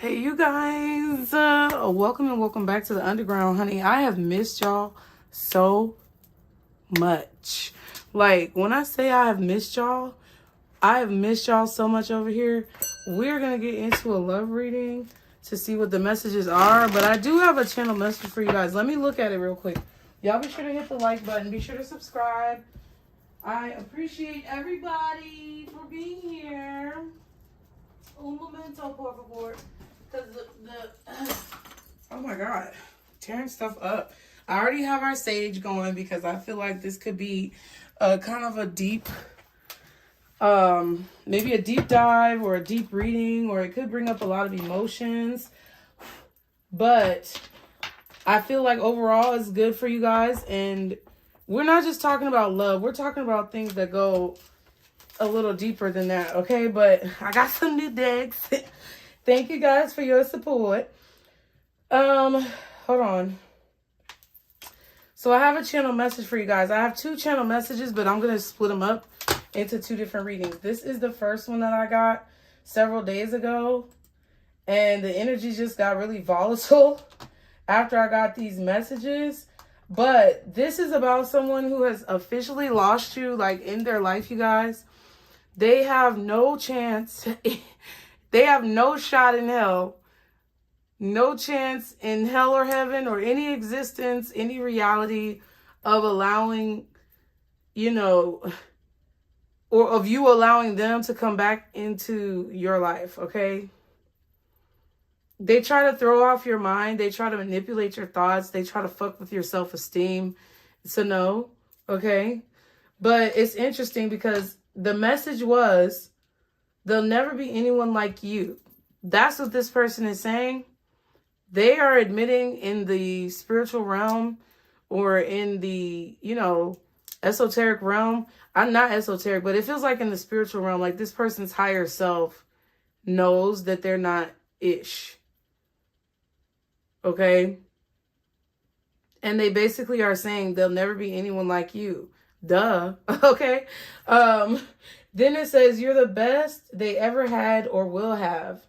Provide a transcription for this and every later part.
Hey, you guys, welcome and welcome back to the underground, honey. I have missed y'all so much. Like, when I say I have missed y'all, I have missed y'all so much over here. We're going to get into a love reading to see what the messages are, but I do have a channel message for you guys. Let me look at it real quick. Y'all be sure to hit the like button. Be sure to subscribe. I appreciate everybody for being here. Un momento, por favor. Because oh my God, tearing stuff up. I already have our sage going because I feel like this could be kind of a deep, maybe a deep dive or a deep reading, or it could bring up a lot of emotions. But I feel like overall it's good for you guys. And we're not just talking about love. We're talking about things that go a little deeper than that, okay? But I got some new decks. Thank you guys for your support. Hold on. So I have a channel message for you guys. I have two channel messages, but I'm going to split them up into two different readings. This is the first one that I got several days ago, and the energy just got really volatile after I got these messages. But this is about someone who has officially lost you, like, in their life, you guys. They have no chance. They have no shot in hell. No chance in hell or heaven or any existence, any reality of allowing, you know, or of you allowing them to come back into your life, okay? They try to throw off your mind. They try to manipulate your thoughts. They try to fuck with your self-esteem. It's a no, okay? But it's interesting because the message was, there'll never be anyone like you. That's what this person is saying. They are admitting in the spiritual realm or in the, you know, esoteric realm. I'm not esoteric, but it feels like in the spiritual realm, like this person's higher self knows that they're not ish. Okay? And they basically are saying there'll never be anyone like you. Duh. Okay? Then it says, you're the best they ever had or will have.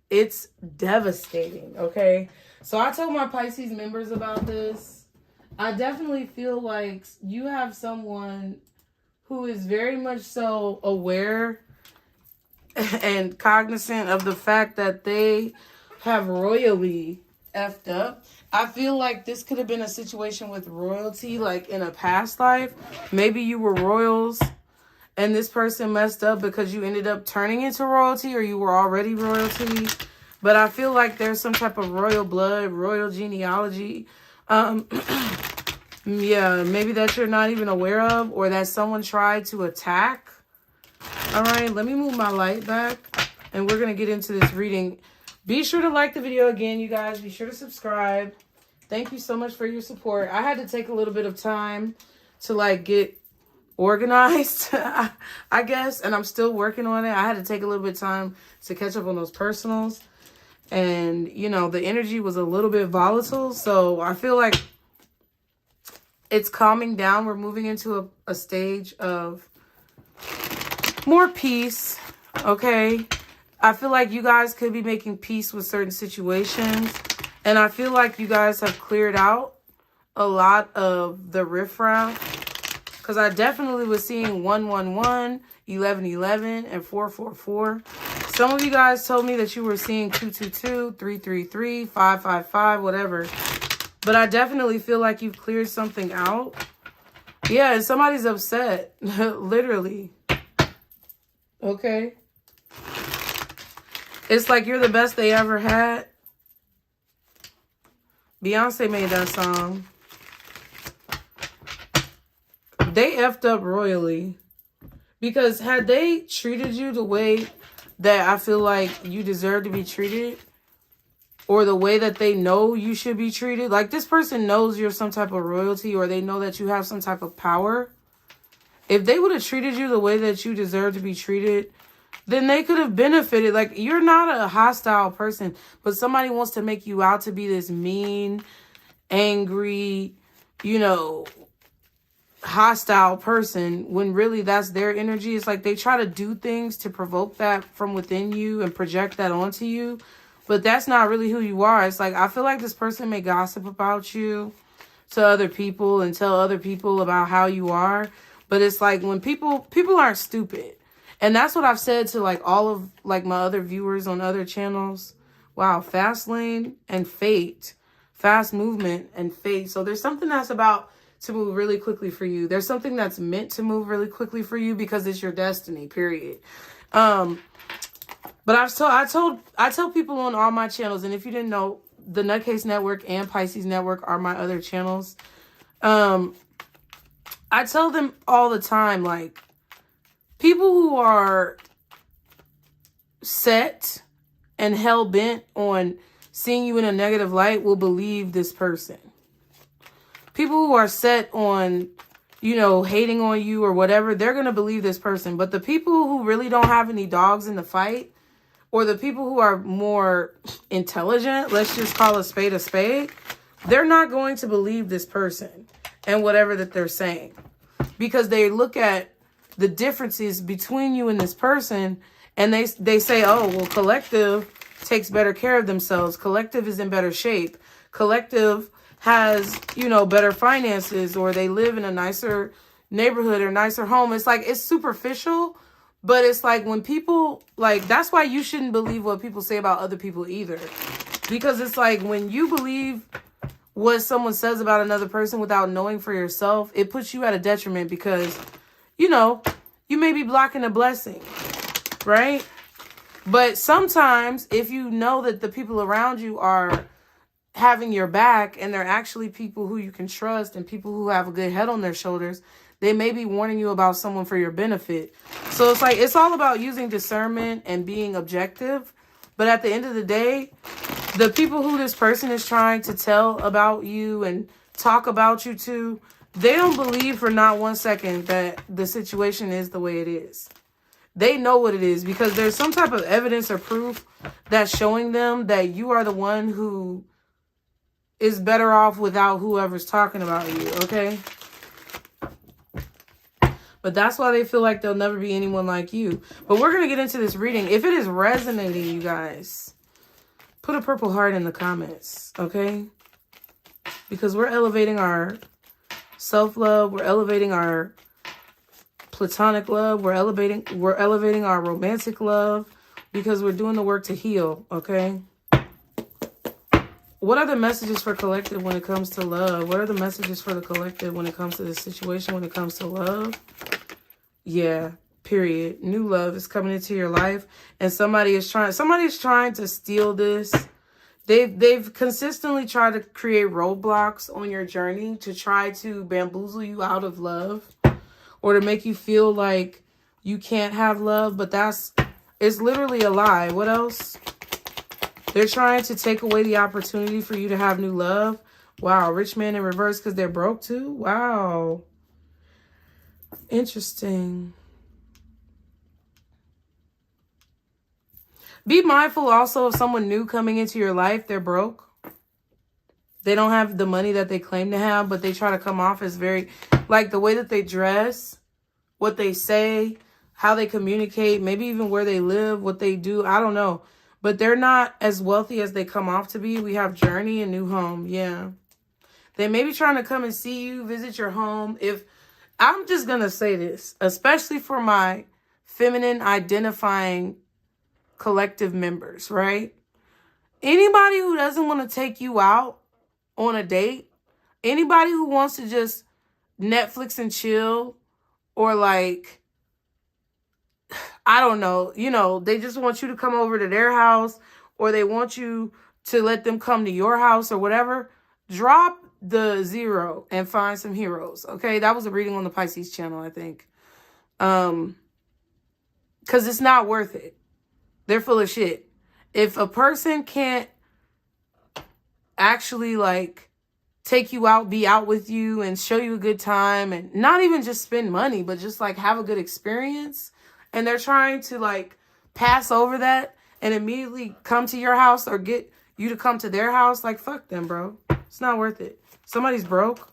It's devastating, okay? So I told my Pisces members about this. I definitely feel like you have someone who is very much so aware and cognizant of the fact that they have royally effed up. I feel like this could have been a situation with royalty, like in a past life. Maybe you were royals and this person messed up because you ended up turning into royalty, or you were already royalty. But I feel like there's some type of royal blood, royal genealogy. Yeah, maybe that you're not even aware of, or that someone tried to attack. All right, let me move my light back, and we're going to get into this reading. Be sure to like the video again, you guys. Be sure to subscribe. Thank you so much for your support. I had to take a little bit of time to, like, get organized, I guess, and I'm still working on it. I had to take a little bit of time to catch up on those personals, and you know, the energy was a little bit volatile, so I feel like it's calming down. We're moving into a stage of more peace, okay? I feel like you guys could be making peace with certain situations, and I feel like you guys have cleared out a lot of the riffraff. Because I definitely was seeing 111, 1111, and 444. Some of you guys told me that you were seeing 222, 333, 555, whatever. But I definitely feel like you've cleared something out. Yeah, and somebody's upset. Literally. Okay. It's like you're the best they ever had. Beyonce made that song. They effed up royally, because had they treated you the way that I feel like you deserve to be treated, or the way that they know you should be treated, like this person knows you're some type of royalty, or they know that you have some type of power. If they would have treated you the way that you deserve to be treated, then they could have benefited. Like, you're not a hostile person, but somebody wants to make you out to be this mean, angry, you know, hostile person, when really that's their energy. It's like they try to do things to provoke that from within you and project that onto you, but that's not really who you are. It's like, I feel like this person may gossip about you to other people and tell other people about how you are. But it's like when people aren't stupid. And that's what I've said to like all of like my other viewers on other channels. Wow, fast lane and fate. Fast movement and fate. So there's something that's about to move really quickly for you. There's something that's meant to move really quickly for you because it's your destiny, period. But I tell people on all my channels, and if you didn't know, the NutCase Network and Pisces Network are my other channels. I tell them all the time, like, people who are set and hell-bent on seeing you in a negative light will believe this person. People who are set on, you know, hating on you or whatever, they're going to believe this person. But the people who really don't have any dogs in the fight, or the people who are more intelligent, let's just call a spade, they're not going to believe this person and whatever that they're saying. Because they look at the differences between you and this person, and they say, oh, well, collective takes better care of themselves. Collective is in better shape. Collective has, you know, better finances, or they live in a nicer neighborhood or nicer home. It's like, it's superficial, but it's like when people, like, that's why you shouldn't believe what people say about other people either. Because it's like when you believe what someone says about another person without knowing for yourself, it puts you at a detriment because, you know, you may be blocking a blessing, right? But sometimes if you know that the people around you are having your back and they're actually people who you can trust and people who have a good head on their shoulders, they may be warning you about someone for your benefit. So it's like, it's all about using discernment and being objective. But at the end of the day, the people who this person is trying to tell about you and talk about you to, they don't believe for not 1 second that the situation is the way it is. They know what it is because there's some type of evidence or proof that's showing them that you are the one who is better off without whoever's talking about you, okay? But that's why they feel like there'll never be anyone like you. But we're going to get into this reading. If it is resonating, you guys, put a purple heart in the comments, okay? Because we're elevating our self-love. We're elevating our platonic love. We're elevating our romantic love because we're doing the work to heal, okay? What are the messages for collective when it comes to love? What are the messages for the collective when it comes to this situation, when it comes to love? Yeah, period. New love is coming into your life, and somebody's trying to steal this. They've consistently tried to create roadblocks on your journey to try to bamboozle you out of love or to make you feel like you can't have love, but it's literally a lie. What else? They're trying to take away the opportunity for you to have new love. Wow, rich man in reverse because they're broke too? Wow. Interesting. Be mindful also of someone new coming into your life. They're broke. They don't have the money that they claim to have, but they try to come off as very, like the way that they dress, what they say, how they communicate, maybe even where they live, what they do. I don't know. But they're not as wealthy as they come off to be. We have journey and new home. Yeah. They may be trying to come and see you, visit your home. If I'm just going to say this, especially for my feminine identifying collective members, right? Anybody who doesn't want to take you out on a date, anybody who wants to just Netflix and chill, or like, I don't know, you know, they just want you to come over to their house, or they want you to let them come to your house or whatever, drop the zero and find some heroes. Okay, that was a reading on the Pisces channel, I think. Because it's not worth it. They're full of shit. If a person can't actually like take you out, be out with you and show you a good time, and not even just spend money, but just like have a good experience, and they're trying to like pass over that and immediately come to your house or get you to come to their house, like fuck them, bro. It's not worth it. Somebody's broke.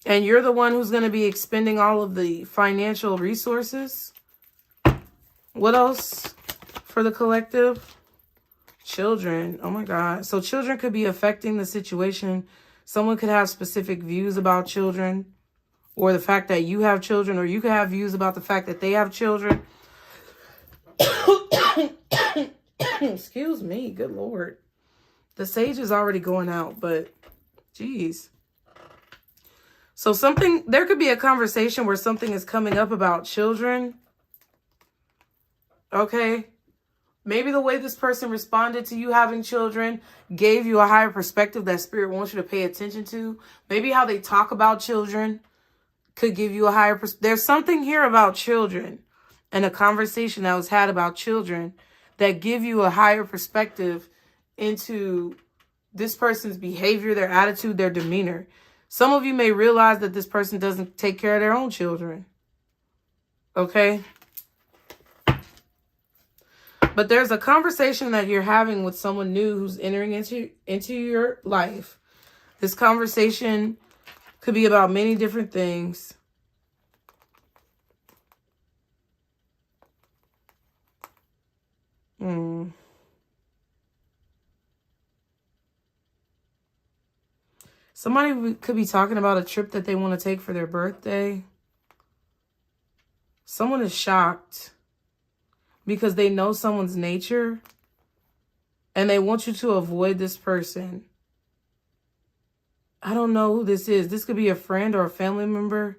And you're the one who's going to be expending all of the financial resources. What else? for the collective? Children. Oh my God. So children could be affecting the situation. Someone could have specific views about children, or the fact that you have children, or you could have views about the fact that they have children. Excuse me. Good Lord. The sage is already going out, but geez. So there could be a conversation where something is coming up about children. Okay. Maybe the way this person responded to you having children gave you a higher perspective that spirit wants you to pay attention to. Maybe how they talk about children could give you a higher perspective. There's something here about children and a conversation that was had about children that give you a higher perspective into this person's behavior, their attitude, their demeanor. Some of you may realize that this person doesn't take care of their own children. Okay? But there's a conversation that you're having with someone new who's entering into your life. This conversation could be about many different things. Somebody could be talking about a trip that they want to take for their birthday. Someone is shocked because they know someone's nature and they want you to avoid this person. I don't know who this is. This could be a friend or a family member.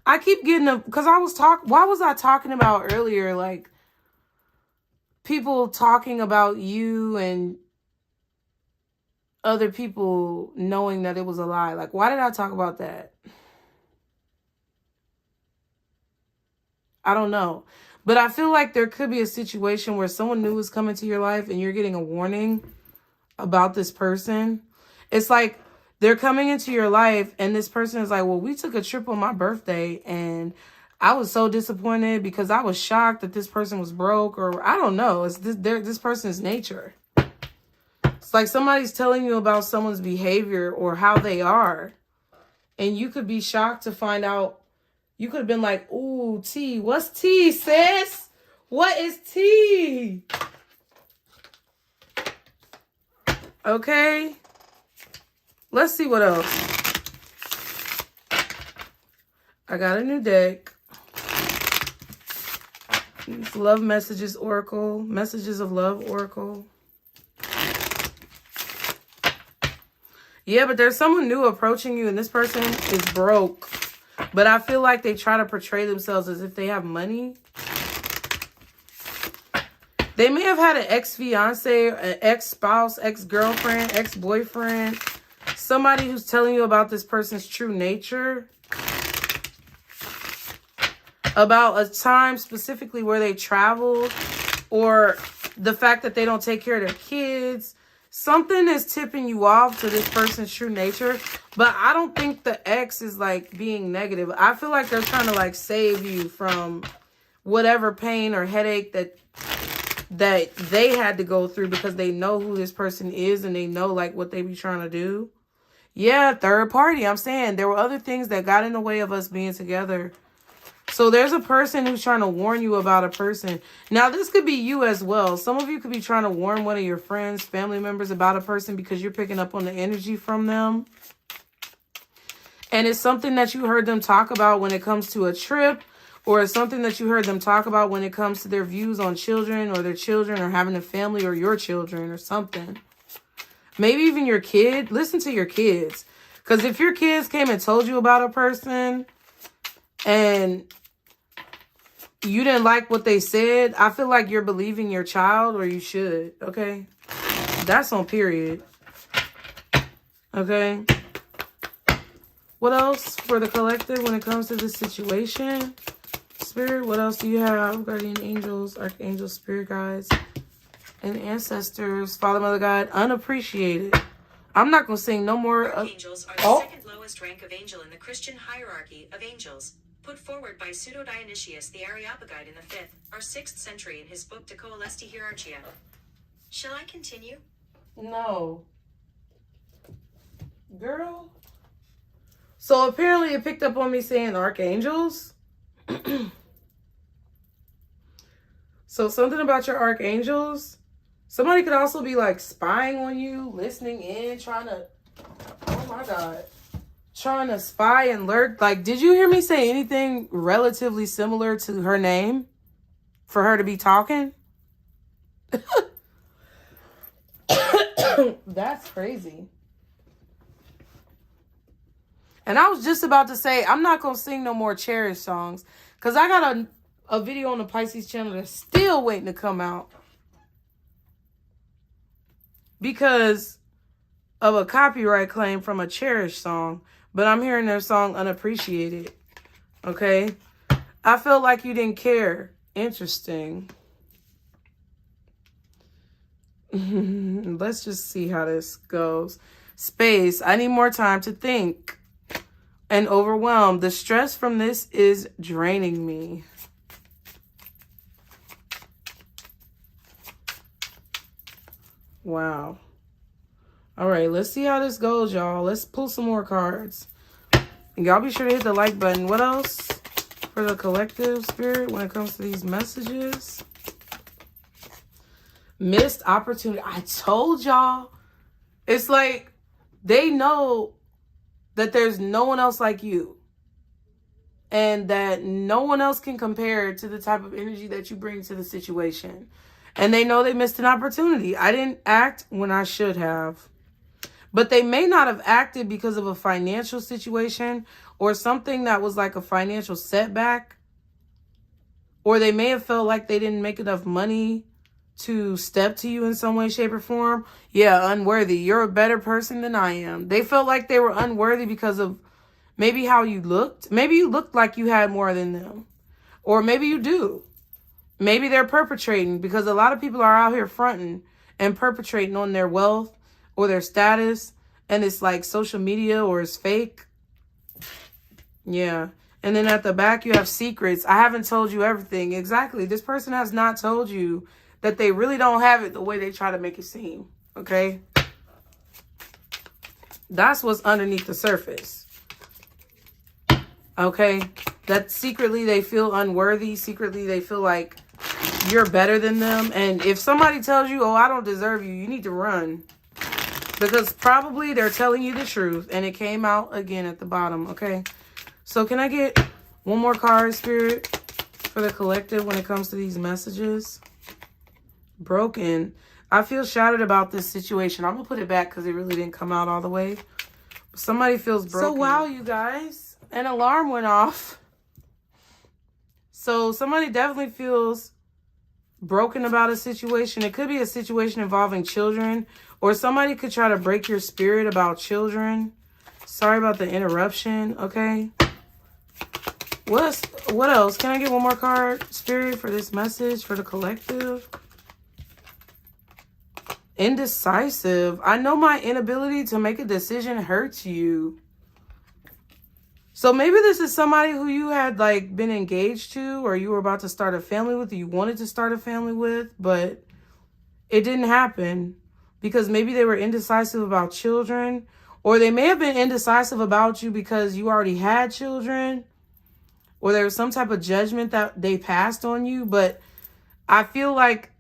I keep getting because why was I talking about earlier, like people talking about you and other people knowing that it was a lie? Like, why did I talk about that? I don't know. But I feel like there could be a situation where someone new is coming to your life and you're getting a warning about this person. It's like they're coming into your life and this person is like, well, we took a trip on my birthday and I was so disappointed because I was shocked that this person was broke, or I don't know. It's this person's nature. It's like somebody's telling you about someone's behavior or how they are. And you could be shocked to find out. You could have been like, ooh, tea. What's tea, sis? What is tea? Okay. Let's see what else. I got a new deck. It's Love Messages Oracle. Messages of Love Oracle. Yeah, but there's someone new approaching you and this person is broke. But I feel like they try to portray themselves as if they have money. They may have had an ex-fiance, an ex-spouse, ex-girlfriend, ex-boyfriend. Somebody who's telling you about this person's true nature. About a time specifically where they traveled. Or the fact that they don't take care of their kids. Something is tipping you off to this person's true nature. But I don't think the ex is like being negative. I feel like they're trying to like save you from whatever pain or headache that they had to go through because they know who this person is and they know like what they be trying to do. Yeah, third party. I'm saying there were other things that got in the way of us being together. So there's a person who's trying to warn you about a person. Now, this could be you as well. Some of you could be trying to warn one of your friends, family members about a person because you're picking up on the energy from them. And it's something that you heard them talk about when it comes to a trip, or it's something that you heard them talk about when it comes to their views on children or their children or having a family or your children or something. Maybe even your kid. Listen to your kids. Because if your kids came and told you about a person and you didn't like what they said, I feel like you're believing your child, or you should, okay? That's on period. Okay? What else for the collective when it comes to this situation? Spirit, what else do you have? Guardian angels, archangels, spirit guides, and ancestors. Father, Mother, God, unappreciated. I'm not going to sing no more. Archangels are the second lowest rank of angel in the Christian hierarchy of angels. Put forward by Pseudo-Dionysius the Areopagite in the 5th or 6th century in his book De Coelesti Hierarchia. Shall I continue? No. Girl. So apparently it picked up on me saying archangels. So something about your archangels. Somebody could also be like spying on you, listening in, trying to, oh my God, trying to spy and lurk. Like, did you hear me say anything relatively similar to her name for her to be talking? That's crazy. And I was just about to say, I'm not going to sing no more Cherish songs because I got a video on the Pisces channel that's still waiting to come out because of a copyright claim from a Cherish song. But I'm hearing their song Unappreciated. Okay? I felt like you didn't care. Interesting. Let's just see how this goes. Space. I need more time to think. And overwhelmed. The stress from this is draining me. Wow. All right, let's see how this goes, y'all. Let's pull some more cards. And y'all be sure to hit the like button. What else for the collective spirit when it comes to these messages? Missed opportunity. I told y'all. It's like they know that there's no one else like you. And that no one else can compare to the type of energy that you bring to the situation. And they know they missed an opportunity. I didn't act when I should have. But they may not have acted because of a financial situation or something that was like a financial setback. Or they may have felt like they didn't make enough money to step to you in some way, shape, or form. Yeah, unworthy. You're a better person than I am. They felt like they were unworthy because of maybe how you looked. Maybe you looked like you had more than them. Or maybe you do. Maybe they're perpetrating because a lot of people are out here fronting and perpetrating on their wealth or their status. And it's like social media or it's fake. Yeah. And then at the back, you have secrets. I haven't told you everything. Exactly. This person has not told you that they really don't have it the way they try to make it seem. Okay? That's what's underneath the surface. Okay? That secretly they feel unworthy. Secretly they feel like you're better than them. And if somebody tells you, oh, I don't deserve you, you need to run. Because probably they're telling you the truth. And it came out again at the bottom. Okay? So can I get one more card, Spirit, for the collective when it comes to these messages? Broken. I feel shattered about this situation. I'm going to put it back because it really didn't come out all the way. Somebody feels broken. So, wow, you guys. An alarm went off. So, somebody definitely feels broken about a situation. It could be a situation involving children. Or somebody could try to break your spirit about children. Sorry about the interruption. Okay. What else? Can I get one more card, Spirit, for this message for the collective? Indecisive. I know my inability to make a decision hurts you. So maybe this is somebody who you had like been engaged to or you were about to start a family with, or you wanted to start a family with, but it didn't happen because maybe they were indecisive about children, or they may have been indecisive about you because you already had children, or there was some type of judgment that they passed on you. But I feel like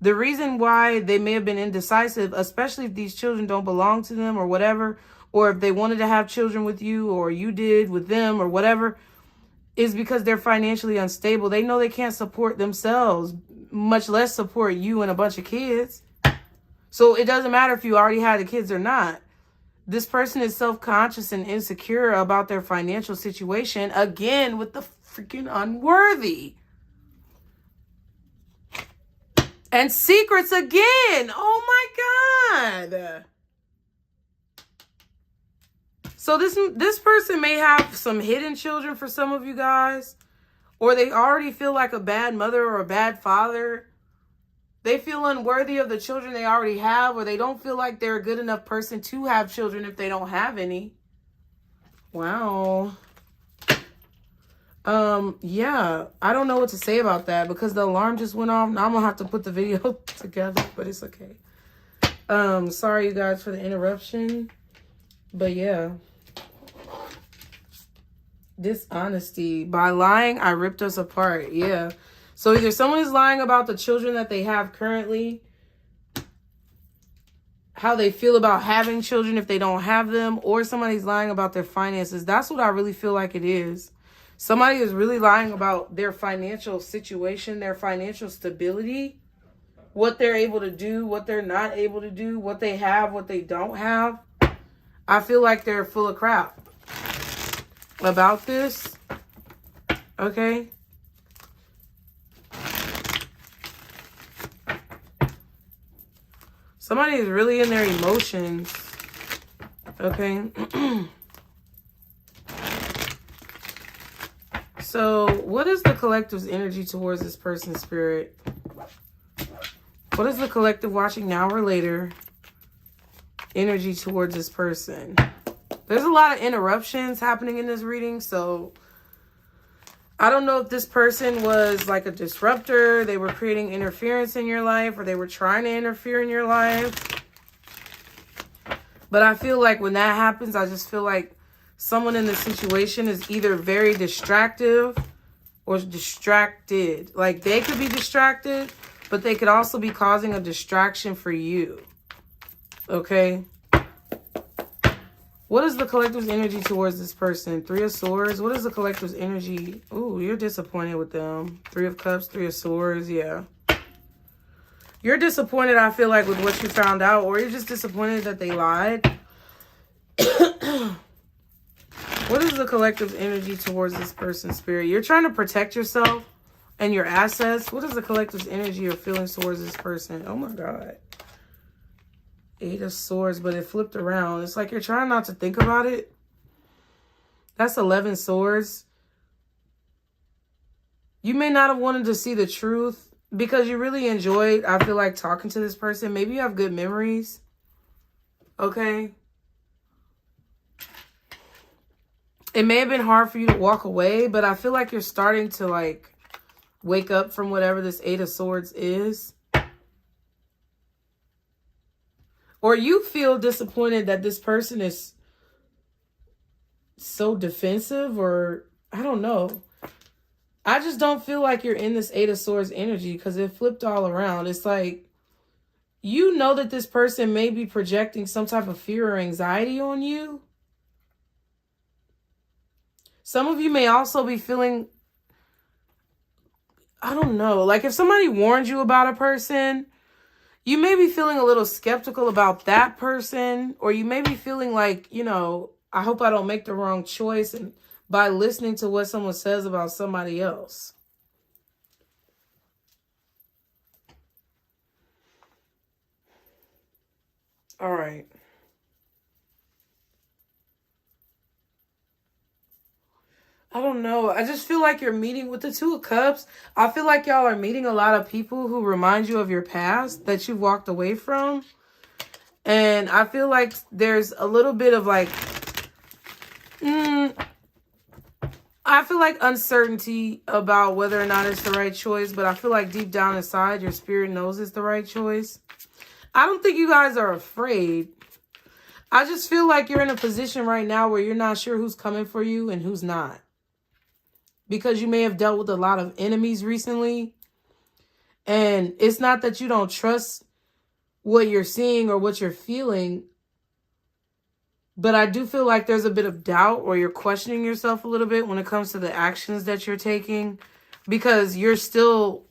the reason why they may have been indecisive, especially if these children don't belong to them or whatever, or if they wanted to have children with you or you did with them or whatever, is because they're financially unstable. They know they can't support themselves, much less support you and a bunch of kids. So it doesn't matter if you already had the kids or not. This person is self-conscious and insecure about their financial situation. Again, with the freaking unworthy. And secrets again. Oh my God. So this person may have some hidden children for some of you guys. Or they already feel like a bad mother or a bad father. They feel unworthy of the children they already have. Or they don't feel like they're a good enough person to have children if they don't have any. Wow. Yeah, I don't know what to say about that because the alarm just went off. Now I'm gonna have to put the video together, but it's okay. Sorry you guys for the interruption, but yeah. Dishonesty. By lying, I ripped us apart. Yeah. So either someone is lying about the children that they have currently, how they feel about having children if they don't have them, or somebody's lying about their finances. That's what I really feel like it is. Somebody is really lying about their financial situation, their financial stability, what they're able to do, what they're not able to do, what they have, what they don't have. I feel like they're full of crap about this. Okay? Somebody is really in their emotions. Okay? So, what is the collective's energy towards this person's spirit? What is the collective watching now or later energy towards this person? There's a lot of interruptions happening in this reading, so I don't know if this person was like a disruptor, they were creating interference in your life, or they were trying to interfere in your life. But I feel like when that happens, I just feel like someone in this situation is either very distractive or distracted. Like, they could be distracted, but they could also be causing a distraction for you. Okay? What is the collective's energy towards this person? Three of Swords. What is the collective's energy? Ooh, you're disappointed with them. Three of Cups, Three of Swords. Yeah. You're disappointed, I feel like, with what you found out, or you're just disappointed that they lied. What is the collective's energy towards this person's spirit? You're trying to protect yourself and your assets. What is the collective's energy or feelings towards this person? Oh my God. Eight of Swords, but it flipped around. It's like you're trying not to think about it. That's 11 Swords. You may not have wanted to see the truth because you really enjoyed, I feel like, talking to this person. Maybe you have good memories. Okay? It may have been hard for you to walk away, but I feel like you're starting to, like, wake up from whatever this Eight of Swords is. Or you feel disappointed that this person is so defensive, or I don't know. I just don't feel like you're in this Eight of Swords energy because it flipped all around. It's like, you know that this person may be projecting some type of fear or anxiety on you. Some of you may also be feeling, I don't know, like if somebody warned you about a person, you may be feeling a little skeptical about that person, or you may be feeling like, you know, I hope I don't make the wrong choice and by listening to what someone says about somebody else. All right. I don't know. I just feel like you're meeting with the Two of Cups. I feel like y'all are meeting a lot of people who remind you of your past that you walked away from. And I feel like there's a little bit of like, I feel like uncertainty about whether or not it's the right choice. But I feel like deep down inside, your spirit knows it's the right choice. I don't think you guys are afraid. I just feel like you're in a position right now where you're not sure who's coming for you and who's not. Because you may have dealt with a lot of enemies recently. And it's not that you don't trust what you're seeing or what you're feeling. But I do feel like there's a bit of doubt, or you're questioning yourself a little bit when it comes to the actions that you're taking. Because you're still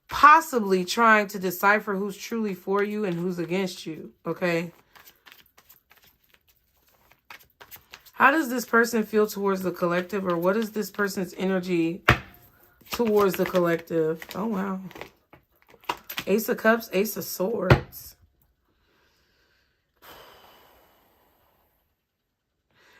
possibly trying to decipher who's truly for you and who's against you. Okay? How does this person feel towards the collective, or what is this person's energy towards the collective? Oh, wow. Ace of Cups, Ace of Swords.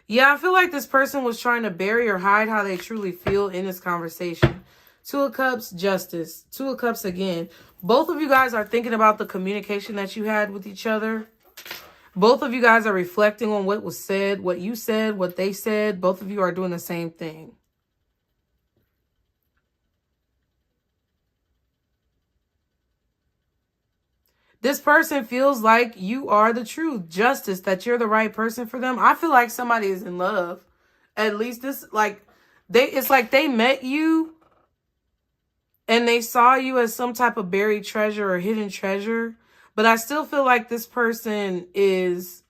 Yeah, I feel like this person was trying to bury or hide how they truly feel in this conversation. Two of Cups, Justice. Two of Cups again. Both of you guys are thinking about the communication that you had with each other. Both of you guys are reflecting on what was said, what you said, what they said. Both of you are doing the same thing. This person feels like you are the truth. Justice, that you're the right person for them. I feel like somebody is in love. At least this, like, it's like they met you And they saw you as some type of buried treasure or hidden treasure. But I still feel like this person is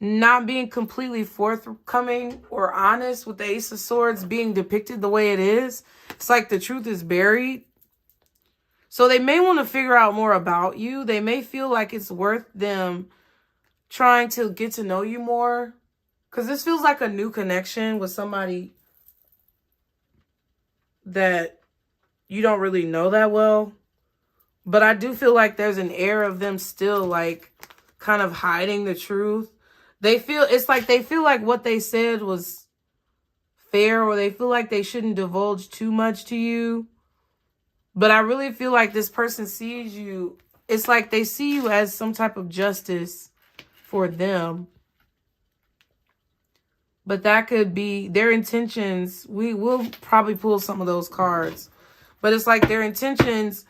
not being completely forthcoming or honest with the Ace of Swords being depicted the way it is. It's like the truth is buried. So they may want to figure out more about you. They may feel like it's worth them trying to get to know you more. Because this feels like a new connection with somebody that you don't really know that well. But I do feel like there's an air of them still like kind of hiding the truth. They feel like what they said was fair, or they feel like they shouldn't divulge too much to you. But I really feel like this person sees you. It's like they see you as some type of justice for them. But that could be their intentions. We will probably pull some of those cards. But it's like their intentions.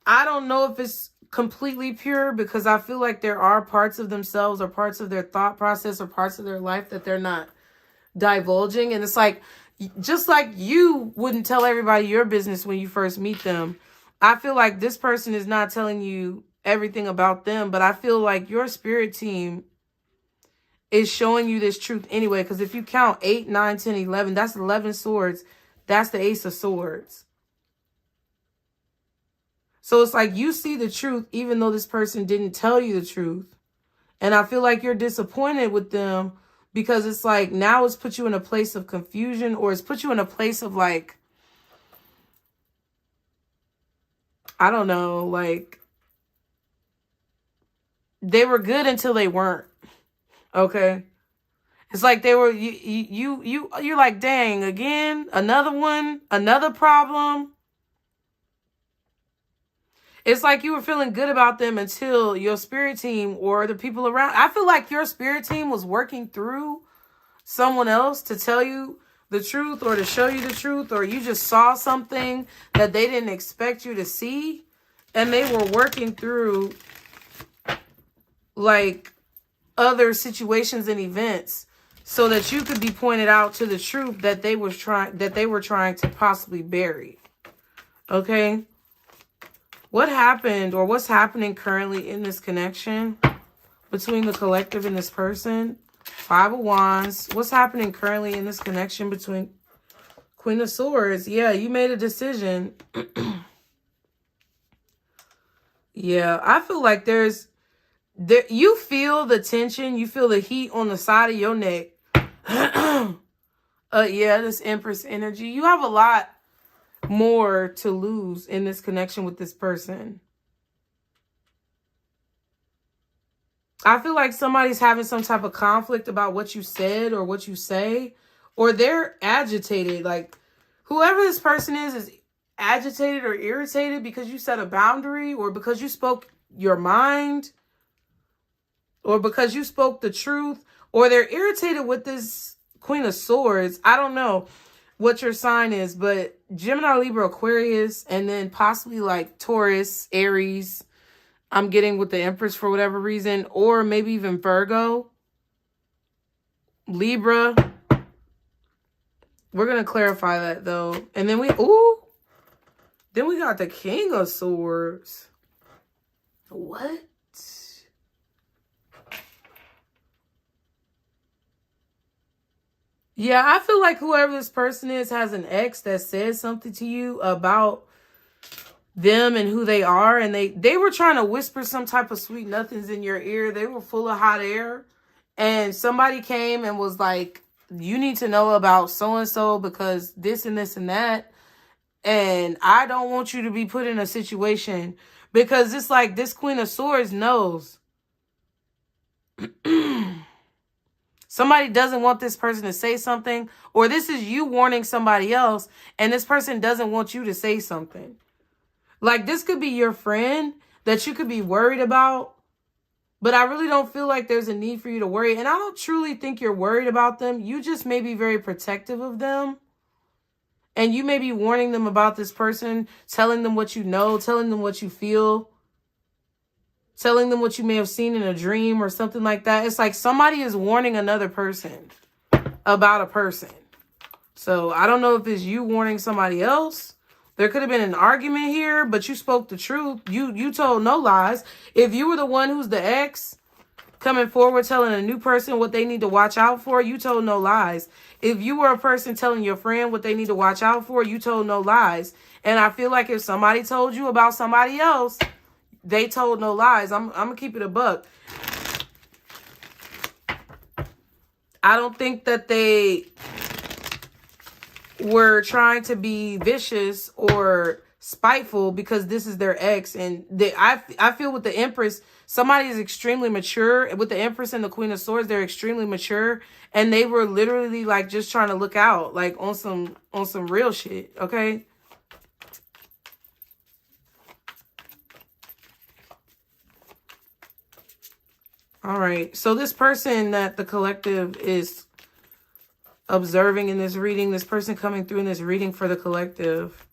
I don't know if it's completely pure, because I feel like there are parts of themselves or parts of their thought process or parts of their life that they're not divulging. And it's like, just like you wouldn't tell everybody your business when you first meet them, I feel like this person is not telling you everything about them, but I feel like your spirit team is showing you this truth anyway. Because if you count 8, 9, 10, 11, that's 11 swords. That's the Ace of Swords. So it's like you see the truth even though this person didn't tell you the truth. And I feel like you're disappointed with them, because it's like now it's put you in a place of confusion, or it's put you in a place of like, I don't know, like they were good until they weren't. Okay. It's like they were, you're like, dang, again, another one, another problem. It's like you were feeling good about them until your spirit team or the people around. I feel like your spirit team was working through someone else to tell you the truth or to show you the truth, or you just saw something that they didn't expect you to see. And they were working through like other situations and events so that you could be pointed out to the truth that they were trying to possibly bury. Okay? What happened, or what's happening currently in this connection between the collective and this person? 5 of Wands. What's happening currently in this connection between Queen of Swords? Yeah, you made a decision. Yeah, I feel like you feel the tension. You feel the heat on the side of your neck. Yeah, this Empress energy. You have a lot more to lose in this connection with this person. I feel like somebody's having some type of conflict about what you said or what you say, or they're agitated. Like whoever this person is agitated or irritated because you set a boundary, or because you spoke your mind, or because you spoke the truth, or they're irritated with this Queen of Swords. I don't know what your sign is, but Gemini, Libra, Aquarius, and then possibly like Taurus, Aries, I'm getting with the Empress for whatever reason, or maybe even Virgo, Libra. We're going to clarify that though. And then we got the King of Swords. What? Yeah, I feel like whoever this person is has an ex that said something to you about them and who they are. And they were trying to whisper some type of sweet nothings in your ear. They were full of hot air. And somebody came and was like, you need to know about so-and-so because this and this and that. And I don't want you to be put in a situation, because it's like this Queen of Swords knows. Somebody doesn't want this person to say something, or this is you warning somebody else, and this person doesn't want you to say something. Like this could be your friend that you could be worried about, but I really don't feel like there's a need for you to worry. And I don't truly think you're worried about them. You just may be very protective of them. And you may be warning them about this person, telling them what you know, telling them what you feel, telling them what you may have seen in a dream or something like that. It's like somebody is warning another person about a person. So I don't know if it's you warning somebody else, There could have been an argument here, but you spoke the truth. You told no lies. If you were the one who's the ex coming forward telling a new person what they need to watch out for, you told no lies. If you were a person telling your friend what they need to watch out for, you told no lies. And I feel like if somebody told you about somebody else, they told no lies. I'm going to keep it a buck. I don't think that they were trying to be vicious or spiteful because this is their ex. And I feel with the Empress, somebody is extremely mature. With the Empress and the Queen of Swords, they're extremely mature. And they were literally like just trying to look out, like on some real shit, okay? All right. So this person that the collective is observing in this reading, this person coming through in this reading for the collective,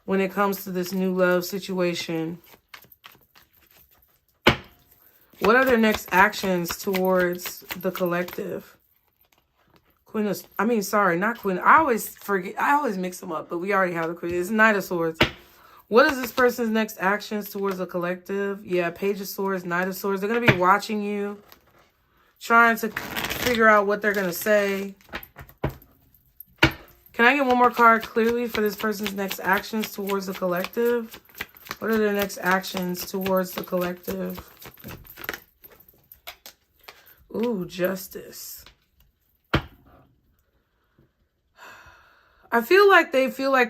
when it comes to this new love situation, what are their next actions towards the collective? Queen of, I mean, sorry, not Queen. I always forget. I always mix them up, but we already have the Queen. It's Knight of Swords. What is this person's next actions towards the collective? Yeah, Page of Swords, Knight of Swords. They're going to be watching you, trying to figure out what they're going to say. Can I get one more card clearly for this person's next actions towards the collective? What are their next actions towards the collective? Ooh, Justice. I feel like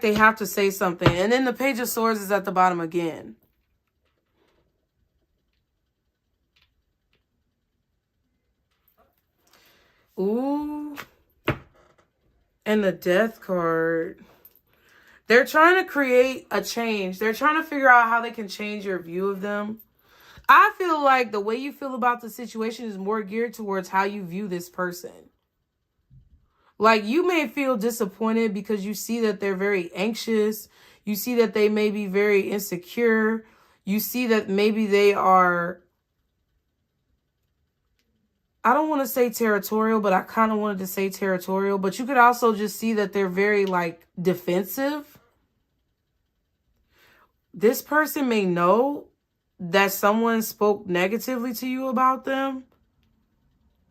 they have to say something. And then the Page of Swords is at the bottom again. Ooh. And the Death card. They're trying to create a change. They're trying to figure out how they can change your view of them. I feel like the way you feel about the situation is more geared towards how you view this person. Like, you may feel disappointed because you see that they're very anxious. You see that they may be very insecure. You see that maybe they are, I don't want to say territorial, but I kind of wanted to say territorial. But you could also just see that they're very, like, defensive. This person may know that someone spoke negatively to you about them,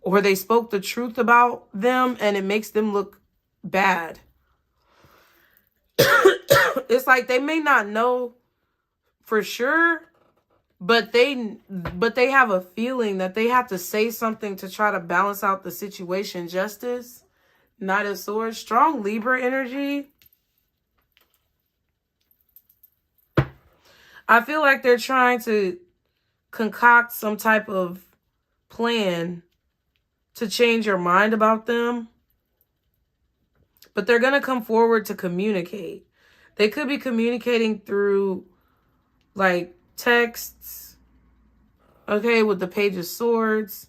or they spoke the truth about them, and it makes them look bad. It's like they may not know for sure, but they have a feeling that they have to say something to try to balance out the situation. Justice, Knight of Swords, strong Libra energy. I feel like they're trying to concoct some type of plan to change your mind about them. But they're going to come forward to communicate. They could be communicating through, like, texts. Okay, with the Page of Swords.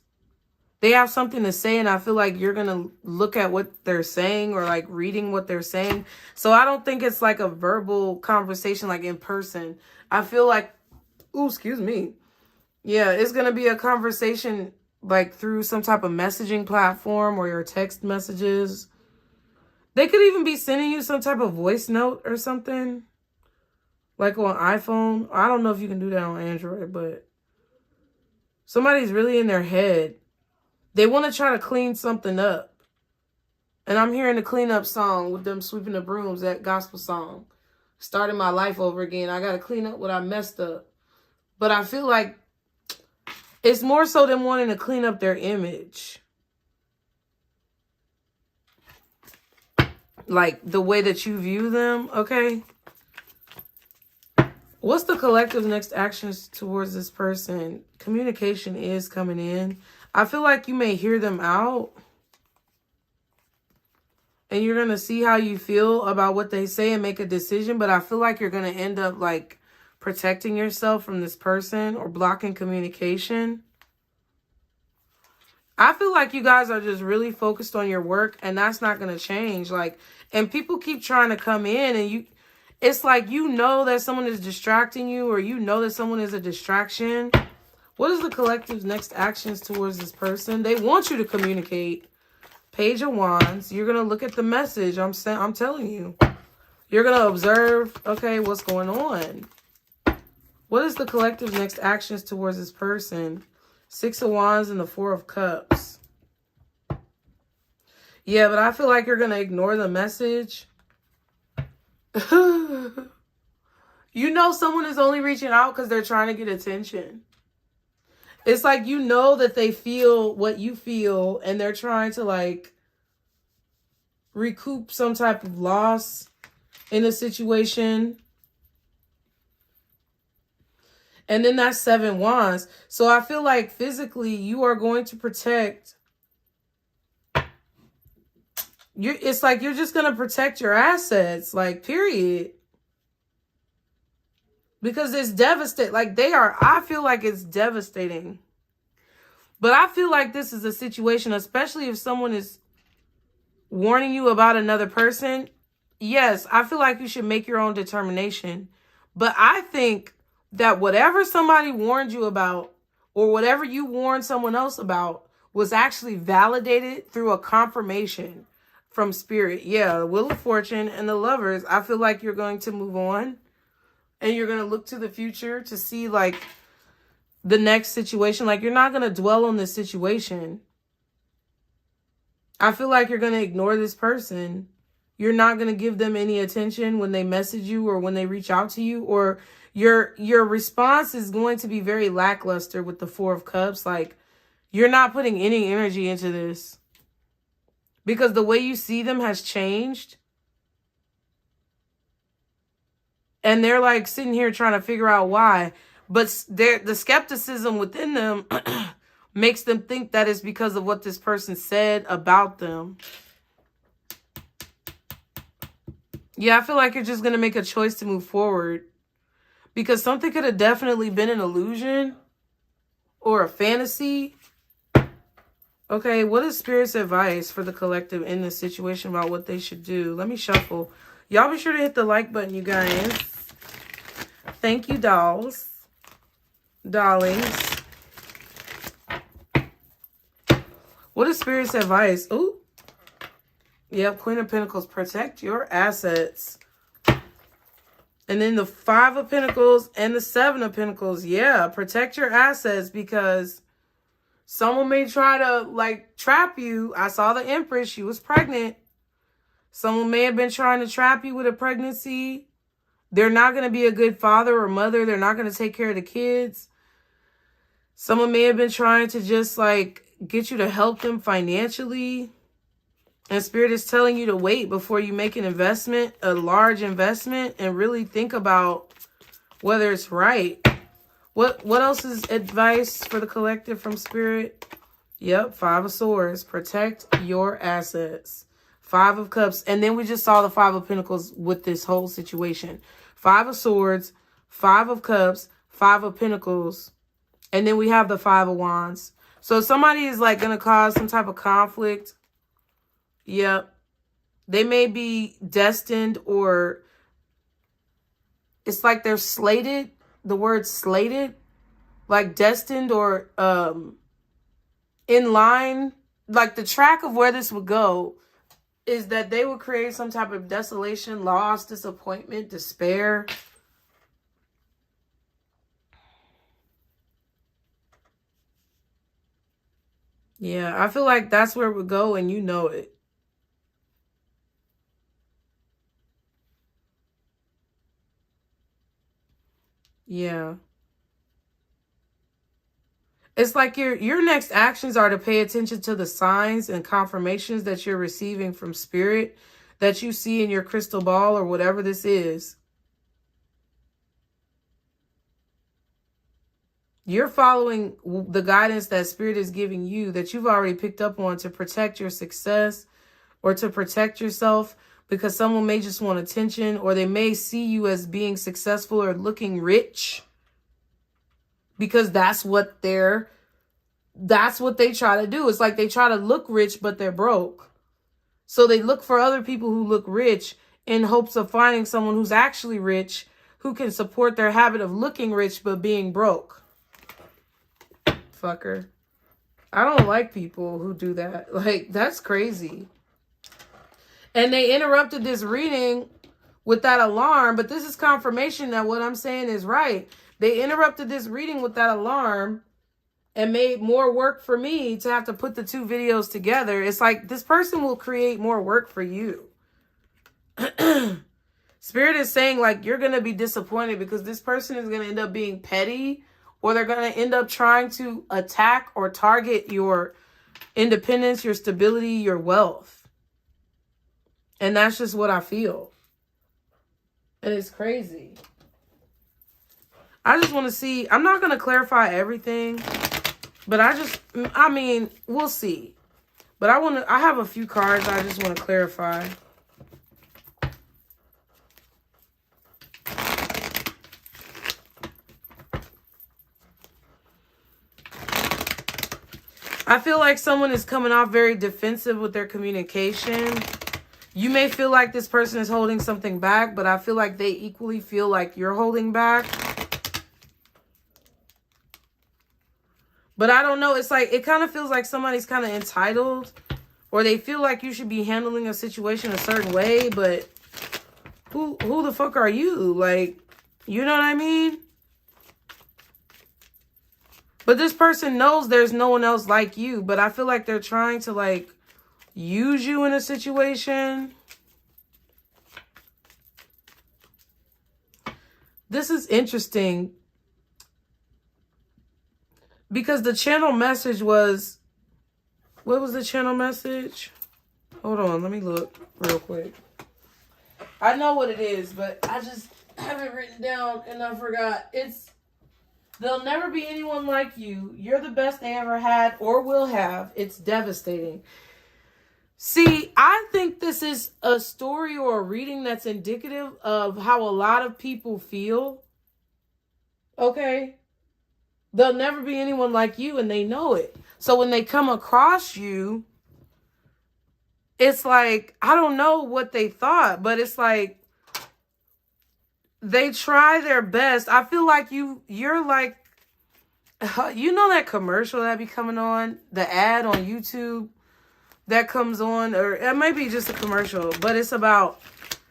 They have something to say, and I feel like you're going to look at what they're saying or, like, reading what they're saying. So I don't think it's, like, a verbal conversation, like, in person. I feel like, ooh, excuse me. Yeah, it's going to be a conversation, like, through some type of messaging platform or your text messages. They could even be sending you some type of voice note or something. Like on iPhone. I don't know if you can do that on Android, but somebody's really in their head. They want to try to clean something up. And I'm hearing the cleanup song with them sweeping the brooms, that gospel song. Starting my life over again. I got to clean up what I messed up. But I feel like it's more so them wanting to clean up their image. Like the way that you view them, okay? What's the collective's next actions towards this person? Communication is coming in. I feel like you may hear them out. And you're going to see how you feel about what they say and make a decision. But I feel like you're going to end up like protecting yourself from this person or blocking communication. I feel like you guys are just really focused on your work, and that's not going to change. Like, and people keep trying to come in, and it's like, you know that someone is distracting you, or you know that someone is a distraction. What is the collective's next actions towards this person? They want you to communicate. Page of Wands. You're going to look at the message. I'm telling you. You're going to observe, okay, what's going on? What is the collective's next actions towards this person? 6 of Wands and the 4 of Cups. Yeah, but I feel like you're going to ignore the message. You know someone is only reaching out because they're trying to get attention. It's like you know that they feel what you feel and they're trying to like recoup some type of loss in a situation. And then that's 7 Wands. So I feel like physically you are going to protect. It's like you're just going to protect your assets, like, period. Because it's devastating. Like, I feel like it's devastating. But I feel like this is a situation, especially if someone is warning you about another person. Yes, I feel like you should make your own determination. But I think that whatever somebody warned you about, or whatever you warned someone else about, was actually validated through a confirmation from Spirit. Yeah, the Wheel of Fortune and the Lovers. I feel like you're going to move on. And you're going to look to the future to see, like, the next situation. Like, you're not going to dwell on this situation. I feel like you're going to ignore this person. You're not going to give them any attention when they message you or when they reach out to you. Or your response is going to be very lackluster with the 4 of Cups. Like, you're not putting any energy into this. Because the way you see them has changed. And they're like sitting here trying to figure out why. But the skepticism within them makes them think that it's because of what this person said about them. Yeah, I feel like you're just going to make a choice to move forward. Because something could have definitely been an illusion or a fantasy. Okay, what is Spirit's advice for the collective in this situation about what they should do? Let me shuffle. Y'all be sure to hit the like button, you guys. Thank you, dolls. Darlings. What is Spirit's advice? Ooh. Yep, Queen of Pentacles. Protect your assets. And then the 5 of Pentacles and the 7 of Pentacles. Yeah, protect your assets because someone may try to, like, trap you. I saw the Empress. She was pregnant. Someone may have been trying to trap you with a pregnancy. They're not going to be a good father or mother. They're not going to take care of the kids. Someone may have been trying to just, like, get you to help them financially. And Spirit is telling you to wait before you make an investment, a large investment, and really think about whether it's right. What else is advice for the collective from Spirit? Yep, 5 of Swords. Protect your assets. 5 of Cups. And then we just saw the 5 of Pentacles with this whole situation. 5 of Swords, 5 of Cups, 5 of Pentacles. And then we have the 5 of Wands. So somebody is like going to cause some type of conflict. Yep. They may be destined or it's like they're slated. The word slated. Like destined or in line. Like the track of where this would go is that they will create some type of desolation, loss, disappointment, despair. Yeah, I feel like that's where it would go and you know it. Yeah. It's like your next actions are to pay attention to the signs and confirmations that you're receiving from Spirit, that you see in your crystal ball or whatever this is. You're following the guidance that Spirit is giving you that you've already picked up on to protect your success or to protect yourself because someone may just want attention or they may see you as being successful or looking rich. Because that's what they try to do. It's like they try to look rich, but they're broke. So they look for other people who look rich in hopes of finding someone who's actually rich, who can support their habit of looking rich, but being broke. Fucker. I don't like people who do that. Like, that's crazy. And they interrupted this reading with that alarm, but this is confirmation that what I'm saying is right. They interrupted this reading with that alarm and made more work for me to have to put the two videos together. It's like this person will create more work for you. Spirit is saying like you're going to be disappointed because this person is going to end up being petty, or they're going to end up trying to attack or target your independence, your stability, your wealth. And that's just what I feel. And it's crazy. I just want to see. I'm not going to clarify everything, but I mean, we'll see. But I have a few cards I just want to clarify. I feel like someone is coming off very defensive with their communication. You may feel like this person is holding something back, but I feel like they equally feel like you're holding back. But I don't know. It's like, it kind of feels like somebody's kind of entitled, or they feel like you should be handling a situation a certain way, but who the fuck are you? Like, you know what I mean? But this person knows there's no one else like you, but I feel like they're trying to like use you in a situation. This is interesting because the channel message was, what was the channel message? Hold on, let me look real quick. I know what it is, but I just have it written down and I forgot. There'll never be anyone like you. You're the best they ever had or will have. It's devastating. See, I think this is a story or a reading that's indicative of how a lot of people feel. Okay? There'll never be anyone like you, and they know it. So when they come across you, it's like, I don't know what they thought, but it's like they try their best. I feel like you're like, you know that commercial that be coming on, the ad on YouTube that comes on, or it might be just a commercial, but it's about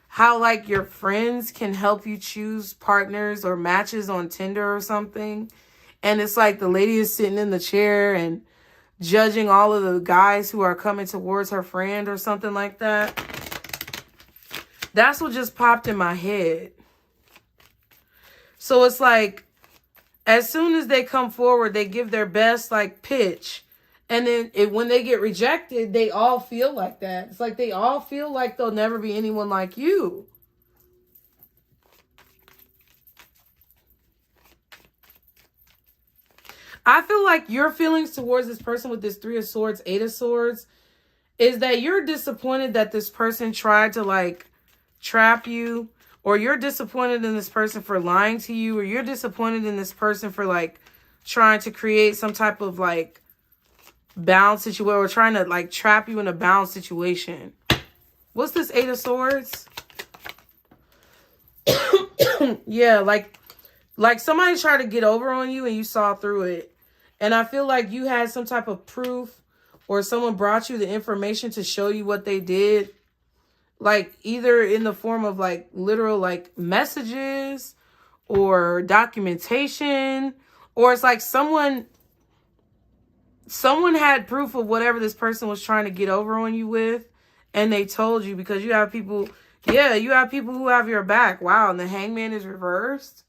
how like your friends can help you choose partners or matches on Tinder or something. And it's like the lady is sitting in the chair and judging all of the guys who are coming towards her friend or something like that. That's what just popped in my head. So it's like, as soon as they come forward, they give their best like pitch. And then when they get rejected, they all feel like that. It's like they all feel like there'll never be anyone like you. I feel like your feelings towards this person with this 3 of Swords, 8 of Swords, is that you're disappointed that this person tried to like trap you, or you're disappointed in this person for lying to you, or you're disappointed in this person for like trying to create some type of like bound situation, or trying to like trap you in a bound situation. What's this 8 of Swords? Yeah, like somebody tried to get over on you and you saw through it. And I feel like you had some type of proof, or someone brought you the information to show you what they did. Like either in the form of like literal like messages or documentation, or it's like someone had proof of whatever this person was trying to get over on you with, and they told you, because you have people, yeah, you have people who have your back. Wow, and the Hangman is reversed.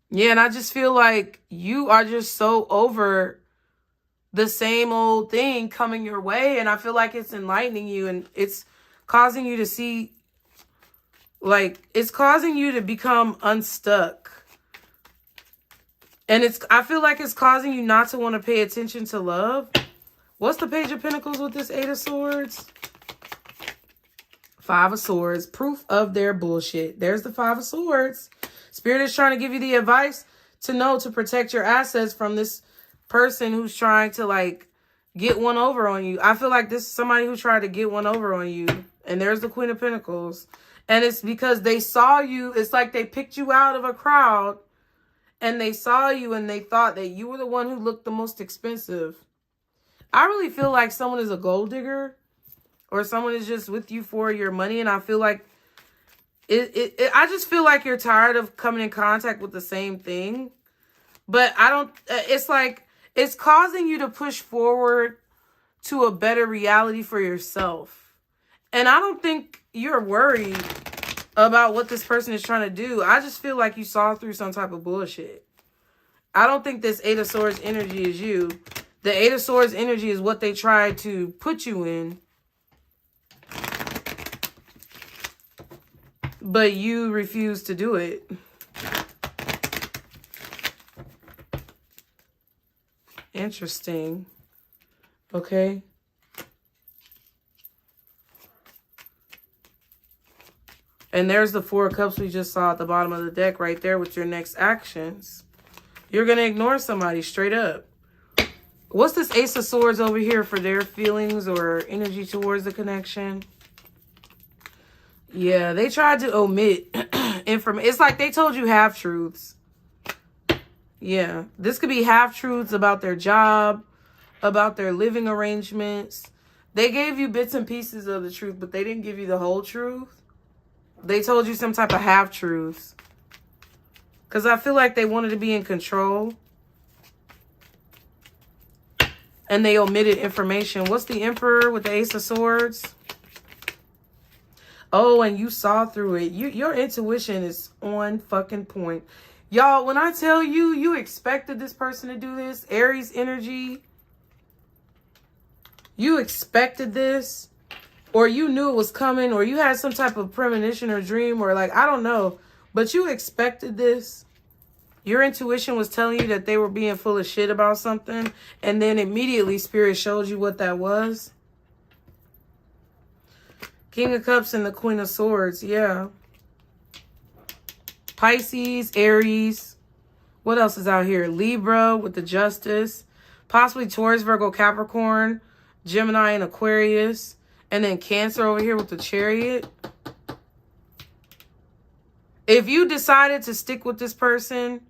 Yeah, and I just feel like you are just so over the same old thing coming your way, and I feel like it's enlightening you, and it's causing you to see, like, it's causing you to become unstuck. And I feel like it's causing you not to want to pay attention to love. What's the Page of Pentacles with this 8 of Swords? 5 of Swords, proof of their bullshit. There's the 5 of Swords. Spirit is trying to give you the advice to know to protect your assets from this person who's trying to like get one over on you. I feel like this is somebody who tried to get one over on you. And there's the Queen of Pentacles. And it's because they saw you. It's like they picked you out of a crowd, and they saw you and they thought that you were the one who looked the most expensive. I really feel like someone is a gold digger, or someone is just with you for your money. And I feel like I just feel like you're tired of coming in contact with the same thing. But I don't, it's like, it's causing you to push forward to a better reality for yourself. And I don't think you're worried about what this person is trying to do. I just feel like you saw through some type of bullshit. I don't think this Eight of Swords energy is you. The Eight of Swords energy is what they tried to put you in. But you refuse to do it. Interesting. Okay. And there's the Four of Cups we just saw at the bottom of the deck right there with your next actions. You're going to ignore somebody straight up. What's this Ace of Swords over here for their feelings or energy towards the connection? Yeah, they tried to omit information. It's like they told you half-truths. Yeah, this could be half-truths about their job, about their living arrangements. They gave you bits and pieces of the truth, but they didn't give you the whole truth. They told you some type of half-truths. Because I feel like they wanted to be in control. And they omitted information. What's the Emperor with the Ace of Swords? Oh, and you saw through it. Your intuition is on fucking point. Y'all, when I tell you, you expected this person to do this, Aries energy, you expected this, or you knew it was coming, or you had some type of premonition or dream, or like, I don't know, but you expected this. Your intuition was telling you that they were being full of shit about something, and then immediately Spirit showed you what that was. King of Cups and the Queen of Swords, yeah. Pisces, Aries. What else is out here? Libra with the Justice. Possibly Taurus, Virgo, Capricorn. Gemini and Aquarius. And then Cancer over here with the Chariot. If you decided to stick with this person,